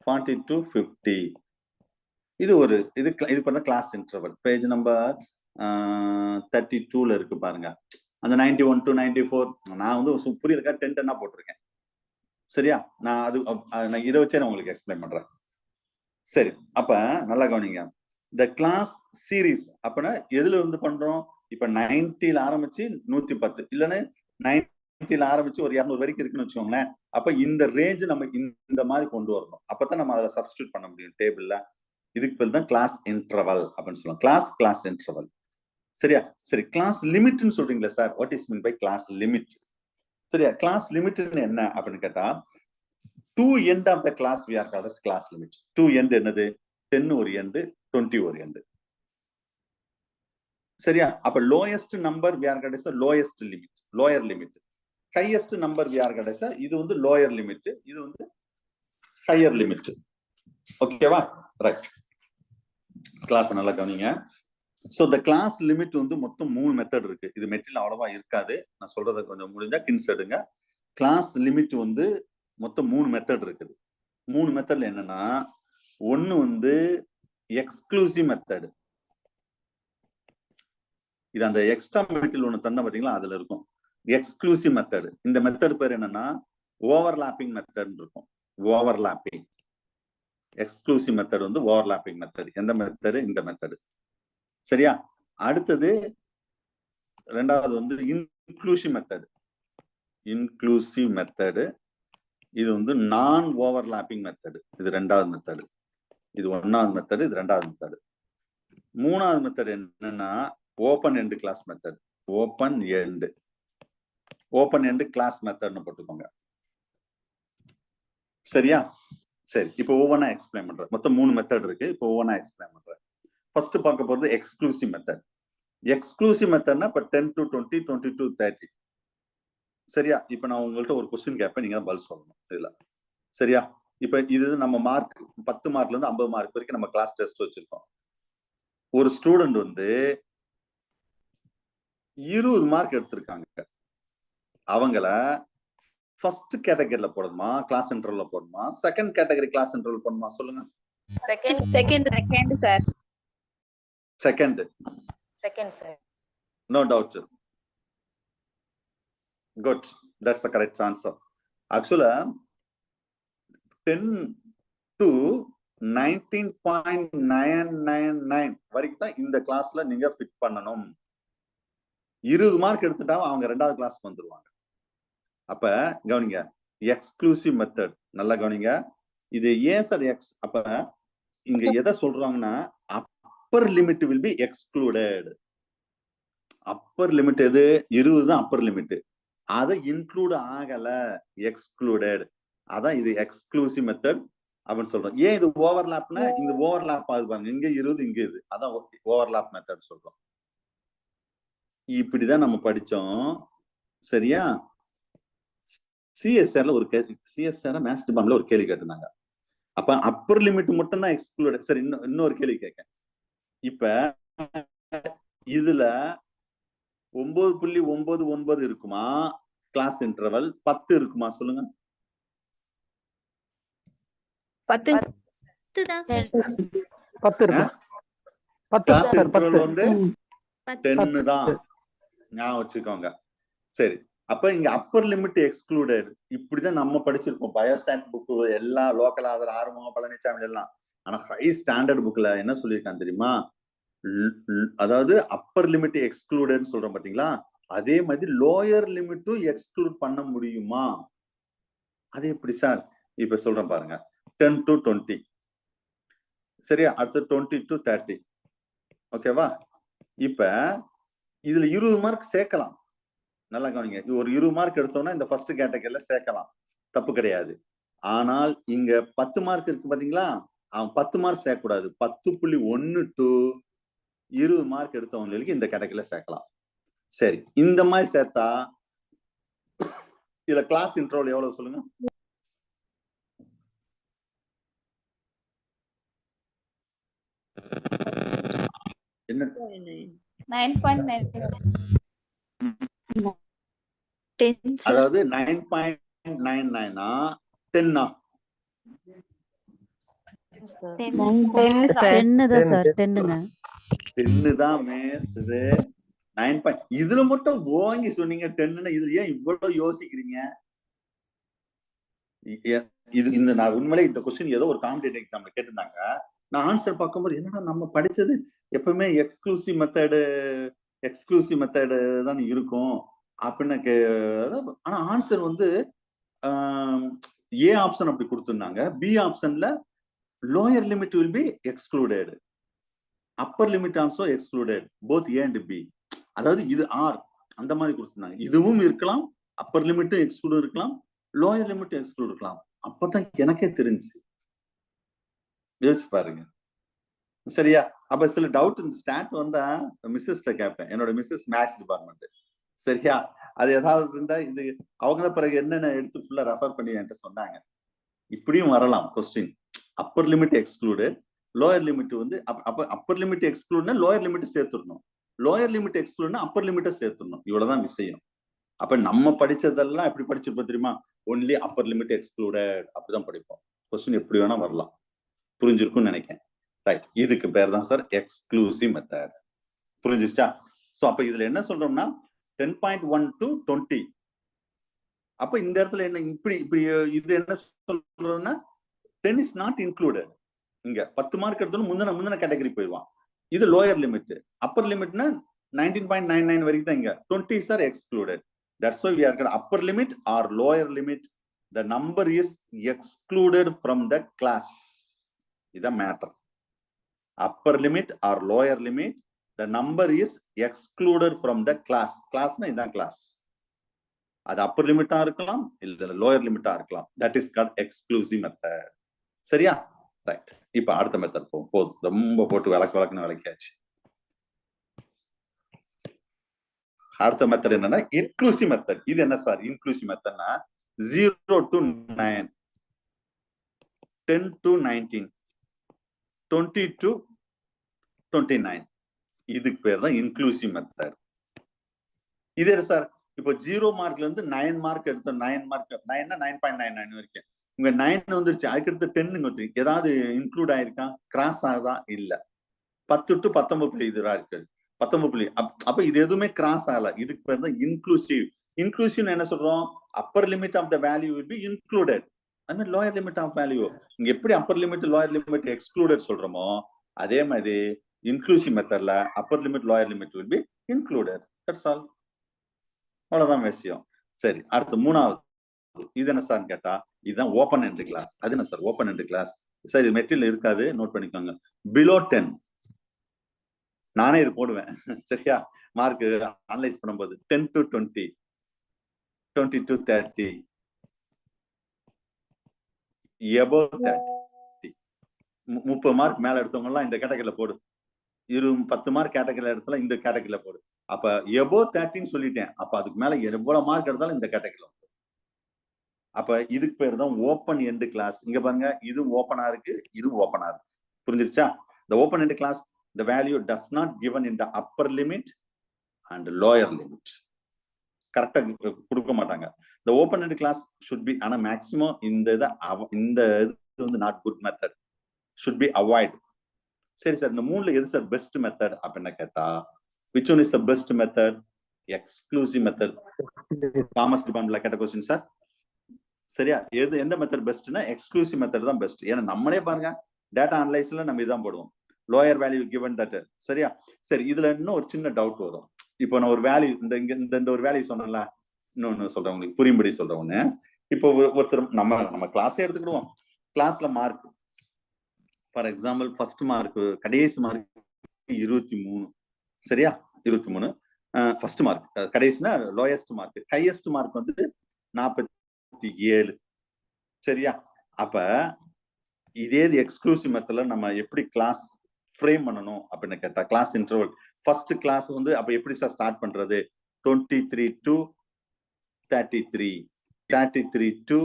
[SPEAKER 1] 40 to 50 இது ஒரு இது பண்ண கிளாஸ் இன்டர்வல். பேஜ் நம்பர் 32ல இருக்கு பாருங்க. அந்த 91 to 94 நான் வந்து புரியுதுக்கா 10 போட்டிருக்கேன். சரியா? நான் இதை வச்சே நான் உங்களுக்கு எக்ஸ்பிளைன் பண்றேன். சரி, அப்ப நல்லா கவனிங்க. த கிளாஸ் சீரீஸ் அப்படின்னா எதுல இருந்து பண்றோம்? இப்ப 90ல ஆரம்பிச்சு 110 இல்லைன்னா 90ல ஆரம்பிச்சு ஒரு 200 வரைக்கும் இருக்குன்னு வச்சுக்கோங்களேன். அப்ப இந்த ரேஞ்ச் நம்ம இந்த மாதிரி கொண்டு வரணும். அப்பதான் நம்ம அதை சப்ஸ்டியூட் பண்ண முடியும் டேபிள்ல. இதுக்கு பேர் தான் கிளாஸ் இன்டர்வல் அப்படின்னு சொல்லுவோம். Class interval. சரியா? சரி, கிளாஸ் லிமிட்னு சொல்றீங்களா sir? What is mean by class limit? சரியா? கிளாஸ் லிமிட் என்ன அப்படின்னு கேட்டா, two end of the class we are called as class limit. Two end என்னது? 10 ஒரு எண்ட், 20 ஒரு எண்ட். சரியா? அப்ப lowest number we are called as lowest limit, lower limit. Highest number we are called as இது வந்து lower limit, இது வந்து higher limit. ஓகேவா? ரைட். கிளாஸ் நல்லா கவனிங்க. சோ த கிளாஸ் லிமிட் வந்து மொத்தம் 3 மெத்தட் இருக்கு. இது மெட்டீரியல் அவ்வளவா இருக்காது. நான் சொல்றதை கொஞ்சம் முடிஞ்சா கின்ஸ் எடுங்க. கிளாஸ் லிமிட் வந்து மொத்தம் 3 மெத்தட் இருக்குது. 3 மெத்தட்ல என்னன்னா, ஒன்னு வந்து எக்ஸ்க்ளூசிவ் மெத்தட். இது அந்த எக்ஸ்ட்ரா மெட்டீரியல் ஒண்ணு தந்தா பாத்தீங்களா, அதுல இருக்கும் எக்ஸ்க்ளூசிவ் மெத்தட். இந்த மெத்தட் பேர் என்னன்னா ஓவர்லாப்பிங் மெத்தட் இருக்கும். ஓவர்லாப்பிங். எக்ஸ்க்ளூசிவ் மெத்தட் வந்து ஓவர்லாப்பிங் மெத்தட். எந்த மெத்தட்? இந்த மெத்தட். சரியா? அடுத்தது ரெண்டாவது வந்து இன்க்ளூசிவ் மெத்தட். இன்க்ளூசிவ் மெத்தட் இது வந்து நான் ஓவர்லாப்பிங் மெத்தட். இது ரெண்டாவது மெத்தட். இது ஒன்னாவது மெத்தட், இது ரெண்டாவது மெத்தட். மூணாவது மெத்தட் என்னன்னா open end class method. Open end class மெத்தட்னு போட்டுக்கோங்க. சரியா? சரி, இப்போ ஒவ்வொன்னா எக்ஸ்பிளைன் பண்றேன். மொத்தம் 3 மெத்தட் இருக்கு. இப்போ ஒவ்வொன்னா எக்ஸ்பிளைன் பண்றேன். ஃபர்ஸ்ட் பார்க்க போறது எக்ஸ்க்ளூசிவ் மெத்தட். எக்ஸ்க்ளூசிவ் மெத்தட்னா இப்ப 10 to 20, 20 to 30. சரியா? இப்ப நான் உங்கள்ட்ட ஒரு கொஸ்டின் கேட்பேன், நீங்க தான் பதில் சொல்லணும் இதுல. சரியா? இப்ப இது நம்ம மார்க் 10 மார்க்ல இருந்து 50 மார்க் வரைக்கும் நம்ம கிளாஸ் டெஸ்ட் வச்சிருக்கோம். ஒரு ஸ்டூடெண்ட் வந்து 20 மார்க் எடுத்திருக்காங்க. அவங்கள ஃபர்ஸ்ட் கேட்டகரியில போடணுமா, கிளாஸ் இன்டர்வல்ல போடணுமா, செகண்ட் கேட்டகரி கிளாஸ் இன்டர்வல் போடணுமா? சொல்லுங்க.
[SPEAKER 2] Second sir.
[SPEAKER 1] Second sir. No doubt. Good. That's the correct answer. Actually, 10 to 19.999 வரைக்கும் தான் இந்த கிளாஸ்ல நீங்க ஃபிட் பண்ணணும். 20 மார்க் எடுத்துட்டா அவங்க ரெண்டாவது கிளாஸ்க்கு வந்துருவாங்க. அப்ப கவனிங்க, எக்ஸ்க்ளூசிவ் மெத்தட் நல்லா கவனிங்க. இது ஏன் சார் எக்ஸ்? அப்ப இங்க எதை சொல்றாங்கன்னா upper limit will be excluded. Upper limit எது? 20 தான் அப்பர் லிமிட். அதை இன்க்ளூட் ஆகல, எக்ஸ்க்ளூடட். அதான் இது எக்ஸ்க்ளூசிவ் மெத்தட் அப்படின்னு சொல்றோம். ஏன் இது ஓவர்லாப்னா இங்க ஓவர்லாப் ஆகுது பாருங்க, இங்க 20 இங்க இது, அதான் ஓவர்லாப் மெத்தட் சொல்றோம். இப்படிதான் நம்ம படிச்சோம். சரியா? சிஎஸ்ஆர்ல ஒரு சிஎஸ்ஆர் மேத்ஸ் டிபார்ட்மெண்ட்ல ஒரு கேள்வி கேட்டிருந்தாங்க. அப்ப அப்பர் லிமிட் மட்டும் தான் எக்ஸ்க்ளூடட். சரி, இன்னொரு கேள்வி கேட்க. இப்ப இதுல 9.99 இருக்குமா கிளாஸ் இன்டர்வல்? 10 இருக்குமா சொல்லுங்க?
[SPEAKER 2] 10
[SPEAKER 1] கிளாஸ் இன்டர்வல் வந்து 10 தான், ஞாபகம் வச்சுக்கோங்க. சரி, அப்ப இங்க அப்பர் லிமிட் எக்ஸ்க்ளூடட். இப்படிதான் நம்ம படிச்சிருப்போம் பயோஸ்டாட் புக், எல்லா லோக்கல் ஆதர் ஆறுமுகம் பழனிசாமி எல்லாம். ஆனா ஹை ஸ்டாண்டர்ட் புக்ல என்ன சொல்லியிருக்காங்க தெரியுமா? அதாவது அப்பர் லிமிட் எக்ஸ்க்ளூடட் சொல்றோம் பாத்தீங்களா, அதே மாதிரி லோயர் லிமிட்டும் எக்ஸ்க்ளூட் பண்ண முடியுமா? அது எப்படி சார்? இப்ப சொல்றேன் பாருங்க. 10 to 20, சரியா? அடுத்து 20 to 30. ஓகேவா? இப்ப இதுல 20 மார்க் சேர்க்கலாம். நல்லா கவனிங்க, ஒரு 20 மார்க் எடுத்தோம்னா இந்த ஃபர்ஸ்ட் கேட்டகரியில சேர்க்கலாம், தப்பு கிடையாது. ஆனால் இங்க 10 மார்க் இருக்கு பாத்தீங்களா, அவன் 10 மார்க் சேர்க்கக்கூடாது. 10.1 to 20 மார்க் எடுத்தவங்களுக்கு இந்த கேட்டகரியில சேர்க்கலாம். சரி, இந்த மாதிரி சேர்த்தா இதுல கிளாஸ் இன்டர்வல் எவ்வளவு சொல்லுங்க? என்ன?
[SPEAKER 2] 9.9.
[SPEAKER 1] அதாவது 9.99 10 தான் மிஸ். இது 9. இதுல மட்டும் ஓங்கி சொன்னீங்க 10. இதுல ஏன் இவ்வளவு யோசிக்கிறீங்க? இது இந்த நான் உண்மையிலே இந்த கொஸ்டின் ஏதோ ஒரு காம்படிட்டிவ் எக்ஸாம்ல கேட்டிருந்தாங்க. நான் ஆன்சர் பார்க்கும்போது என்னடா நம்ம படிச்சது எப்பவுமே எக்ஸ்க்ளூசிவ் மெத்தடு தான் இருக்கும் அப்படின்னு. ஆனா ஆன்சர் வந்து ஏ ஆப்ஷன் அப்படி கொடுத்திருந்தாங்க. பி ஆப்ஷன்ல lower limit will be excluded, upper limit also excluded, both A and B. அதாவது இது ஆர் அந்த மாதிரி கொடுத்திருந்தாங்க. இதுவும் இருக்கலாம், அப்பர் லிமிட்டும் எக்ஸ்க்ளூட் இருக்கலாம், லோயர் லிமிட்டும் எக்ஸ்க்ளூட் இருக்கலாம். அப்பதான் எனக்கே தெரிஞ்சு. யோசிச்சு பாருங்க. சரியா? அப்ப சில டவுட் இந்த ஸ்டாட் வந்தா மிஸ்ஸஸ்ட கேட்பேன், என்னோட மிஸ்ஸஸ் மேத்ஸ் டிபார்ட்மெண்ட். சரியா? அது ஏதாவது இருந்தா இது அவங்க தான் பிறகு என்னென்ன எடுத்து ஃபுல்லா ரெஃபர் பண்ணி என்கிட்ட சொன்னாங்க. இப்படியும் வரலாம் கொஸ்டின். Upper limit exclude, lower limit வந்து அப்பர் லிமிட் எக்ஸ்க்ளூட்னா லோயர் லிமிட் சேர்த்துடணும், லோயர் லிமிட் எக்ஸ்க்ளூட்னா அப்பர் லிமிட்டை சேர்த்துடணும். இவ்வளவுதான் விஷயம். அப்ப நம்ம படிச்சதெல்லாம் எப்படி படிச்சிருப்போம் தெரியுமா? ஒன்லி அப்பர் லிமிட் எக்ஸ்க்ளூடட் அப்படிதான் படிப்போம். கொஸ்டின் எப்படி வேணா வரலாம். புரிஞ்சிருக்கும்னு நினைக்கிறேன். ரைட், இதுக்கு பேர் தான் சார் எக்ஸ்க்ளூசிவ் மெத்தட். புரிஞ்சிருச்சா? சோ அப்ப இதுல என்ன சொல்றோம்னா 10.1 to 20. அப்ப இந்த இடத்துல என்ன இப்படி இது என்ன சொல்றோம்னா 10 is not included. இங்க 10 மார்க் எடுத்தோம் முந்தின கேட்டகரி போயிடுவான். இது லோயர் லிமிட். அப்பர் லிமிட்னா 19.99 வரைக்கும் தான். இங்க 20 is excluded. That's why we are going upper limit or lower limit. The number is excluded from the class. Is a matter. Upper limit or lower limit, the number is excluded from the class. Class na idan class. அது upper limit இருக்கலாம் இல்ல lower limit இருக்கலாம். That is called exclusive method. சரியா? Right. இப்ப அடுத்த method போதும். ரொம்ப போட்டு விளக்குன்னு விளக்கியாச்சு. அடுத்த மெத்தட் என்னன்னா இன்க்ளூசிவ் மெத்தட். இது என்ன sir inclusive மெத்தட்னா 0 to 9, 10 to 19, 20 to 29. இதுக்கு பேர் தான் இன்க்ளூசிவ் மெத்தட். இதே சார் இப்போ 0 மார்க்ல இருந்து 9 மார்க் எடுத்தோம். 9 மார்க் 9னா 9.99 வரைக்கும். உங்க 9 வந்துருச்சு, அதுக்கு அடுத்து 10 வந்து ஏதாவது இன்க்ளூட் ஆயிருக்கா? கிராஸ் ஆகுதா? இல்ல. 10 to 19 இதுவா இருக்கு. 19. அப்ப இது எதுவுமே கிராஸ் ஆகல. இதுக்கு பேர் தான் இன்க்ளூசிவ். இன்க்ளூசிவ் என்ன சொல்றோம், upper limit of the value will be included. அந்த மாதிரி லோயர் லிமிட் ஆஃப் வேல்யூ இங்க எப்படி upper limit lower limit excluded சொல்றோமோ அதே மாதிரி இன்க்ளூசிவ் மெத்தட்ல upper limit lower limit will be included. That's all. அவ்வளவுதான் விஷயம். சரி, அடுத்து மூணாவது இது என்ன சார் கேட்டா இதுதான் ஓப்பன் எண்ட் கிளாஸ். அது என்ன sir open end class? Sir இது மெட்டீரியல் இருக்காது, நோட் பண்ணிக்கோங்க. பிலோ 10 நானே இது போடுவேன் சரியா, மார்க் அனலைஸ் பண்ணும்போது 10 to 20, 20 to 30, above 30. 30 மார்க் மேல எடுத்தவங்க எல்லாம் இந்த கேட்டகரியில போடு. 10 மார்க் கேட்டகரியில எடுத்தாலும் இந்த கேட்டகரியில போடு. அப்ப above 30 சொல்லிட்டேன். அப்ப அதுக்கு மேல எவ்வளவு மார்க் எடுத்தாலும் இந்த கேட்டகரியில. அப்ப இதுக்கு பேர் தான் ஓப்பன் எண்ட் கிளாஸ். இங்க பாருங்க, இது ஓப்பனா இருக்கு, இது ஓப்பனா இருக்கு. புரிஞ்சிருச்சா? the open end class, the value does not given in the upper limit and lower limit. கரெக்டா கொடுக்க மாட்டாங்க. the open end class should be ஆனா maximum இந்த இது வந்து not good method, should be avoid. சரி சார், இந்த மூணுல எது சார் பெஸ்ட் மெத்தட் அப்படின்னு கேட்டா which one is the best method? exclusive method. Commerce டிபார்ட்மெண்ட்ல கேட்ட क्वेश्चन சார். சரியா, எந்த மெத்தட் பெஸ்ட்னா எக்ஸ்க்ளூசிவ் மெத்தட் தான் பெஸ்ட். ஏன்னா நம்மளே பாருங்க டேட்டா அனலைஸ்ல நம்ம இதான் போடுவோம், லோயர் வேல்யூ கிவன் தட். சரியா, சரி, இதுல இன்னும் ஒரு சின்ன டவுட் வரும். இப்போ நான் ஒரு வேல்யூ இந்த ஒரு வேல்யூ சொன்னல, இன்னொன்னு சொல்றேன் உங்களுக்கு புரியும்படி சொல்றவங்க. இப்போ ஒருத்தர் நம்ம கிளாஸே எடுத்துக்கிடுவோம். கிளாஸ்ல mark for example first mark கடைசி மார்க் 23. சரியா, 23 ஃபர்ஸ்ட் மார்க். கடைசினா லோயஸ்ட் மார்க். ஹையஸ்ட் மார்க் வந்து 47. சரியா, அப்ப இதே எக்ஸ்க்ளூசிவ் மெத்தட்ல நம்ம எப்படி கிளாஸ் ஃப்ரேம் பண்ணணும் அப்படின்னு கேட்டா கிளாஸ் இன்டர்வல் ஃபர்ஸ்ட் கிளாஸ் வந்து அப்ப எப்படி சார் ஸ்டார்ட் பண்றது? 23 to 33, 33 to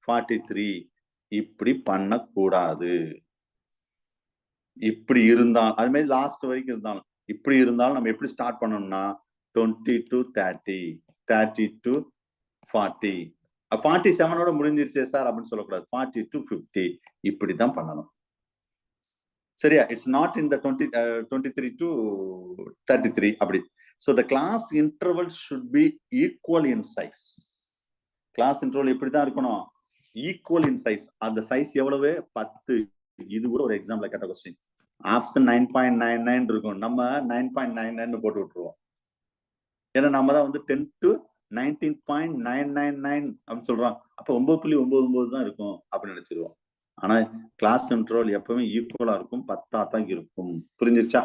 [SPEAKER 1] 43 இப்படி பண்ணக்கூடாது. இப்படி இருந்தாலும் அது மாதிரி லாஸ்ட் வரைக்கும் இருந்தாலும் இப்படி இருந்தாலும் நம்ம எப்படி ஸ்டார்ட் பண்ணணும்னா 20 to 30, 30 to 40, 47ஓட முடிஞ்சிருச்சே சார் அப்படின்னு சொல்லக்கூடாது. 40 to 50 இப்படிதான் பண்ணணும். சரியா, it's not in the 23 to 33 அப்படி. So the class interval should be equal in size. Class interval இப்படிதான் இருக்கணும், ஈக்குவல் இன் சைஸ். அந்த சைஸ் எவ்வளவு? 10. இது கூட ஒரு எக்ஸாம்பிள் கேட்ட கொஸ்டின். ஆப்ஷன் 9.99 இருக்கும், நம்ம 9.99 போட்டு விட்டுருவோம். ஏன்னா நம்ம தான் வந்து 10 to 19.999 அப்படின்னு சொல்றோம். அப்ப 9.99 தான் இருக்கும் அப்படின்னு நினைச்சிருவோம். ஆனா கிளாஸ் இன்டர்வல் எப்பவுமே ஈக்குவலா இருக்கும், 10 தான் இருக்கும். புரிஞ்சிருச்சா?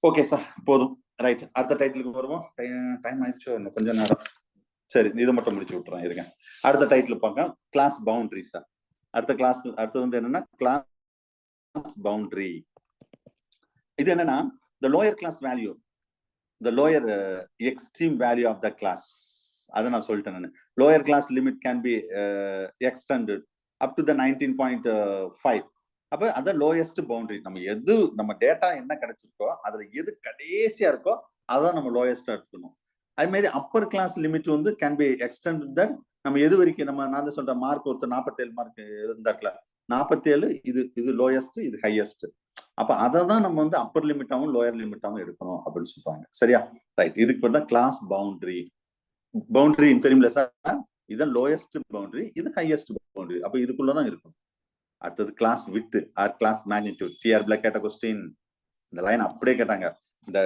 [SPEAKER 1] ஓகே சார், போதும். ரைட், அடுத்த டைட்டிலுக்கு வருவோம். டைம் ஆயிடுச்சோ இன்னும் கொஞ்ச நேரம். சரி, இதை மட்டும் முடிச்சு விட்டுறேன் இருங்க. அடுத்த டைட்டில் பார்க்க கிளாஸ் பவுண்டரி சார். அடுத்தது வந்து என்னன்னா கிளாஸ் பவுண்டரி. இது என்னன்னா the lower class value, the lower extreme value of the class. அதை நான் சொல்லிட்டேன். lower class limit can be extended up to the 19.5. அப்ப அத லோயஸ்ட் பவுண்டரி. நம்ம டேட்டா என்ன கிடைச்சிருக்கோ அதுல எது கடைசியா இருக்கோ அதான் நம்ம லோயஸ்டா எடுத்துக்கணும். அது மாதிரி அப்பர் கிளாஸ் லிமிட் வந்து கேன் பி எக்ஸ்டெண்டட் தட் நம்ம எது வரைக்கும் நான் சொல்ற மார்க் ஒருத்தர் 47 மார்க் இருந்தார்ல, 47 இது லோயஸ்ட், இது ஹையஸ்ட். அப்ப அதை தான் நம்ம வந்து அப்பர் லிமிட்டாவும் லோயர் லிமிட்டாவும் எடுக்கணும் அப்படின்னு சொல்றாங்க. சரியா, ரைட். இதுக்கு பேர் தான் கிளாஸ் பவுண்டரி. பவுண்டரி தெரியுமில்ல சார், இதுதான் லோயஸ்ட் பவுண்டரி, இது ஹையஸ்ட் பவுண்டரி. அப்ப இதுக்குள்ளதான் இருக்கும். அடுத்தது class width or class magnitude. டிஆர்பில கேட்ட கொஸ்டின் இந்த லைன் அப்படியே கேட்டாங்க. the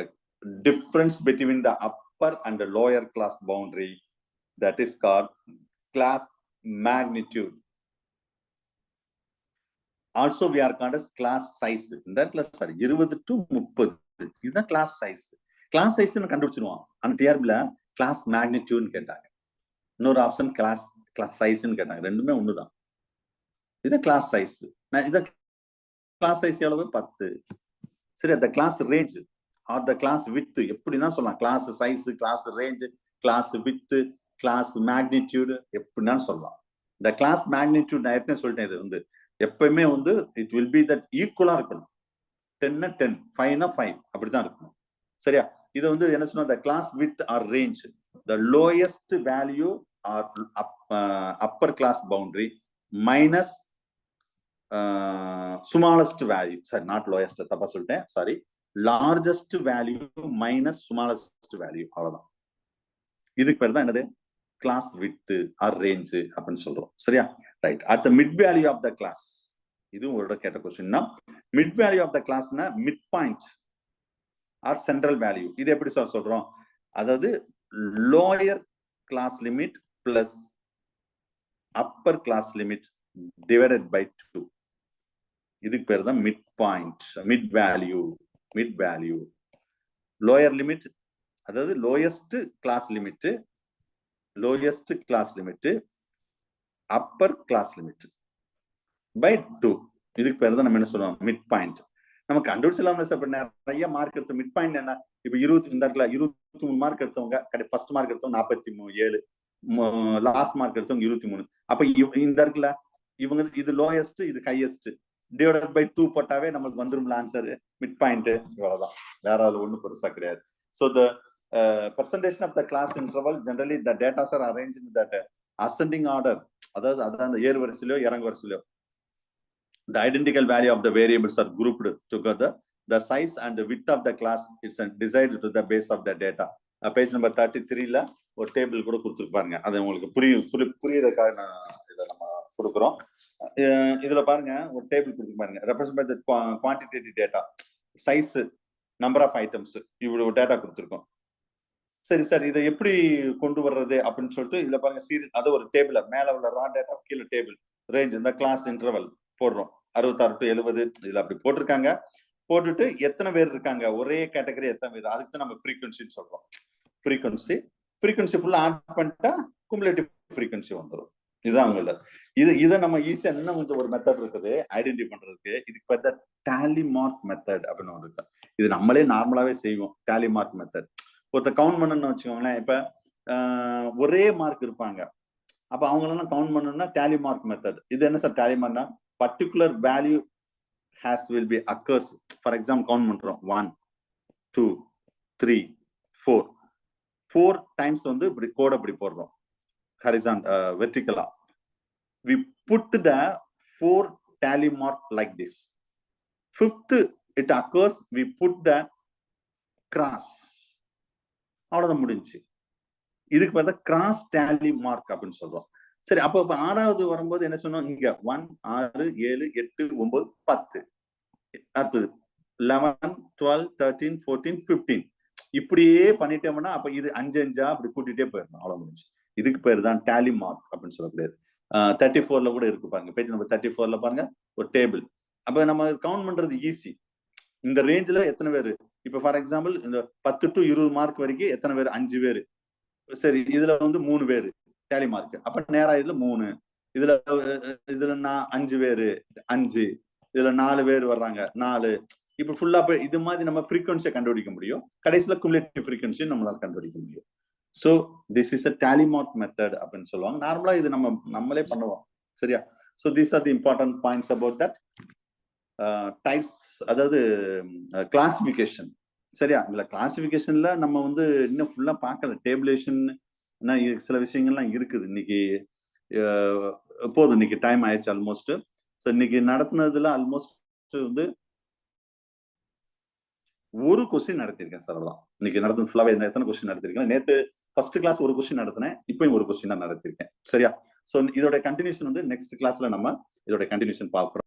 [SPEAKER 1] difference between the upper and the lower class boundary, that is called class magnitude. Also we are called as class size. இந்த இடத்துல சார் 20 to 30 இதுதான் class size. Class size கண்டுபிடிச்சிருவோம். அந்த டிஆர்பில கிளாஸ் மேக்னிடியூட்னு கேட்டாங்க. இன்னொரு ஆப்ஷன் கிளாஸ் சைஸ்ன்னு கேட்டாங்க. ரெண்டுமே ஒண்ணுதான். இது கிளாஸ் சைஸ். இத கிளாஸ் சைஸ் எவ்வளவு? 10. சரி, அந்த class range or the class width எப்படின்னா சொல்லலாம். Class size, class range, class width, class magnitude எப்படின்னா சொல்லலாம். இந்த கிளாஸ் மேக்னிடியூட் நான் ஏற்கனவே சொல்லிட்டேன். இது வந்து எப்பயுமே வந்து இட் வில் பி தட் ஈக்குவலா இருக்கணும். 10 10, 5 5 அப்படிதான் இருக்கணும். சரியா, இது வந்து என்ன சொன்னா the class width or range, the lowest value or upper class boundary minus smallest value. Sorry, not lowest, தப்பா சொல்லிட்டேன், sorry. largest value minus smallest value, அவ்வளவுதான். இதுக்கு பேர் தான் என்னது கிளாஸ் வித் ஆர் ரேஞ்ச் அப்படின்னு சொல்றோம். சரியா? Right. At the mid value of the class, இதுவும் ஒரு கேட்ட கொஸ்டின் தான். மிட் வேல்யூ ஆஃப் த கிளாஸ்னா mid point or central value. இது எப்படி சொல்றோம்? அதாவது lower class limit plus upper class limit divided by 2. இதுக்கு பேர் தான் mid point, mid value. Mid value lower limit, அதாவது lowest class limit, lowest class limit, upper class limit by 2. இதுக்கு பேர் தான் நம்ம என்ன சொல்றோம்? Mid point. நம்ம கண்டுபிடிச்சலாம். நிறைய மார்க் எடுத்த மிட் பாயிண்ட் என்ன? இப்ப 20 இந்த இடத்துல 23 மார்க் எடுத்தவங்க, ஃபர்ஸ்ட் மார்க் எடுத்தவங்க 47, லாஸ்ட் மார்க் எடுத்தவங்க 23. அப்ப இந்த இடத்துல இவங்க இது லோயஸ்ட், இது ஹையஸ்ட், டிவைடட் பை 2 போட்டாவே நமக்கு வந்துரும்ல ஆன்சர், மிட் பாயிண்ட். இவ்வளவுதான், வேற அது ஒண்ணும் பெருசா கிடையாது. So the percentage of the class interval, generally the data are arranged in that ascending order. அதாவது அந்த ஏறு வரிசையிலோ இறங்கு வரிசையிலோ. The identical value of the variables are grouped together. The size and the width of the class is decided to the base of the data. Page number 33ல ஒரு table கூட கொடுத்துருப்பாருங்க. அது உங்களுக்கு புரியுறதுக்காக நான் இதை நம்ம கொடுக்குறோம். இதுல பாருங்க, ஒரு டேபிள் கொடுத்துருப்பாருங்க. Represent by the quantitative data, size, number of items, இவ்வளவு டேட்டா கொடுத்துருக்கோம். சரி சார், இதை எப்படி கொண்டு வர்றது அப்படின்னு சொல்லிட்டு இதுல பாருங்க, சீரியல், அது ஒரு டேபிள், மேல உள்ள ரா டேட்டா, கீழே டேபிள், ரேஞ்ச், இந்த கிளாஸ் இன்டர்வல் போடுறோம். 66 to 70 இதுல அப்படி போட்டிருக்காங்க. போட்டுட்டு எத்தனை பேர் இருக்காங்க, ஒரே கேட்டகரி எத்தனை பேர், அதுக்கு நம்ம ஃப்ரீக்வன்சின்னு சொல்றோம். ஃப்ரீக்வன்சி ஃபுல்லா ஆட் பண்ணிட்டா குமுலேட்டிவ் ஃப்ரீக்வன்சி வந்துடும். இதுதான் அவங்கள. இதை நம்ம ஈஸியா இன்னும் கொஞ்சம் ஒரு மெத்தட் இருக்குது ஐடென்டிஃபை பண்றதுக்கு. இதுக்கு பார்த்தா டேலி மார்க் மெத்தட் அப்படின்னு ஒன்று இருக்கு. இது நம்மளே நார்மலாவே செய்வோம். Tally mark method. ஒருத்தர் கவுண்ட் பண்ணணும்னு வச்சுக்கோங்களேன். இப்ப ஒரே மார்க் இருப்பாங்க. அப்ப அவங்களெல்லாம் கவுண்ட் பண்ணணும்னா டேலி மார்க் மெத்தட். இது என்ன சார் டேலி மார்க்னா? Particular value will be occurs. For example, count பண்றோம் 1 2 3 4 times வந்து இப்படி கோட் அப்படி போடுறோம் horizontal vertically. We put the 4 tally mark like this. Fifth it occurs, we put the cross. அவ்வளவுதான் முடிஞ்சு. இதுக்கு பார்த்தா கிராஸ் டேலி மார்க் அப்படின்னு சொல்றோம். சரி, அப்ப 6வது வரும்போது என்ன சொன்னோம்? இங்க 1 6 7 8 9 10, அடுத்தது 11 12 13 14 15, இப்படியே பண்ணிட்டோம்னா அப்ப இது 5 5 அப்படி கூட்டிட்டே போயிடணும். அவ்வளவு முடிஞ்சு. இதுக்கு பேர் தான் டேலி மார்க் அப்படின்னு சொல்லக்கூடியது. 34ல கூட இருக்கு பாருங்க. பேஜ் நம்பர் 34ல பாருங்க, ஒரு டேபிள். அப்ப நம்ம கவுண்ட் பண்றது ஈஸி. இந்த ரேஞ்சில எத்தனை பேரு, இப்ப ஃபார் எக்ஸாம்பிள் இந்த 10 to 20 மார்க் வரைக்கும் எத்தனை பேர்? 5 பேரு. சரி, இதுல வந்து 3 பேரு டேலி மார்க். அப்ப நேரா இதுல 3, இதுல நான் 5 பேரு 5, இதுல 4 பேர் வர்றாங்க 4. இப்ப ஃபுல்லா இது மாதிரி நம்ம ஃப்ரீக்வன்சியை கண்டுபிடிக்க முடியும். கடைசியில குமுலேட்டிவ் ஃப்ரீக்வன்சி நம்மளால கண்டுபிடிக்க முடியும். So this is a tally mark method அப்படின்னு சொல்லுவாங்க. நார்மலா இது நம்மளே பண்ணுவோம். சரியா? So these are the important points about that types, அதாவது கிளாசிபிகேஷன். சரியா? இதுல கிளாசிபிகேஷன்ல நம்ம வந்து இன்னும் ஃபுல்லா பார்க்கல. டேபிளேஷன் சில விஷயங்கள்லாம் இருக்குது. இன்னைக்கு போதும், இன்னைக்கு டைம் ஆயிடுச்சு ஆல்மோஸ்ட். ஸோ இன்னைக்கு நடத்துனதுல ஆல்மோஸ்ட் வந்து ஒரு கொஸ்டின் நடத்திருக்கேன் சார். அதான் இன்னைக்கு நடத்துன ஃபுல்லாவே எத்தனை கொஸ்டின் நடத்திருக்கேன்? நேத்து ஃபர்ஸ்ட் கிளாஸ் ஒரு கொஸ்டின் நடத்தினேன், இப்பயும் ஒரு கொஸ்டின் தான் நடத்திருக்கேன். சரியா? ஸோ இதோட கண்டினியூஷன் வந்து நெக்ஸ்ட் கிளாஸ்ல நம்ம இதோட கண்டினியூஷன் பார்க்கிறோம்.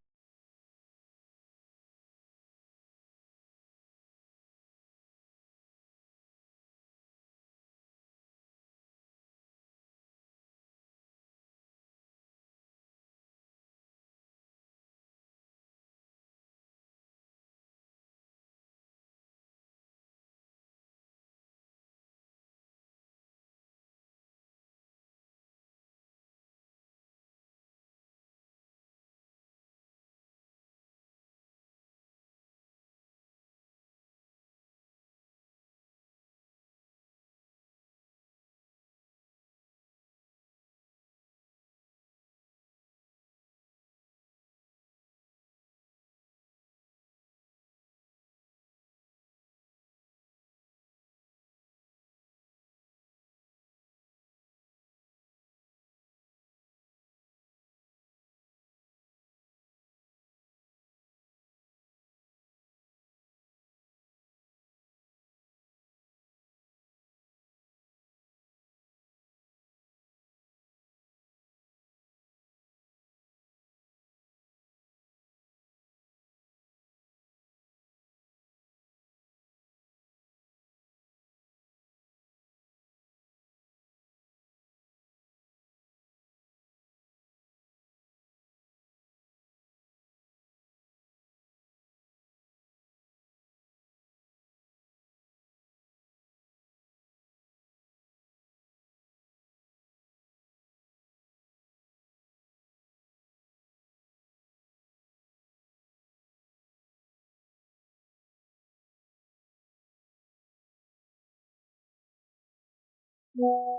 [SPEAKER 2] Thank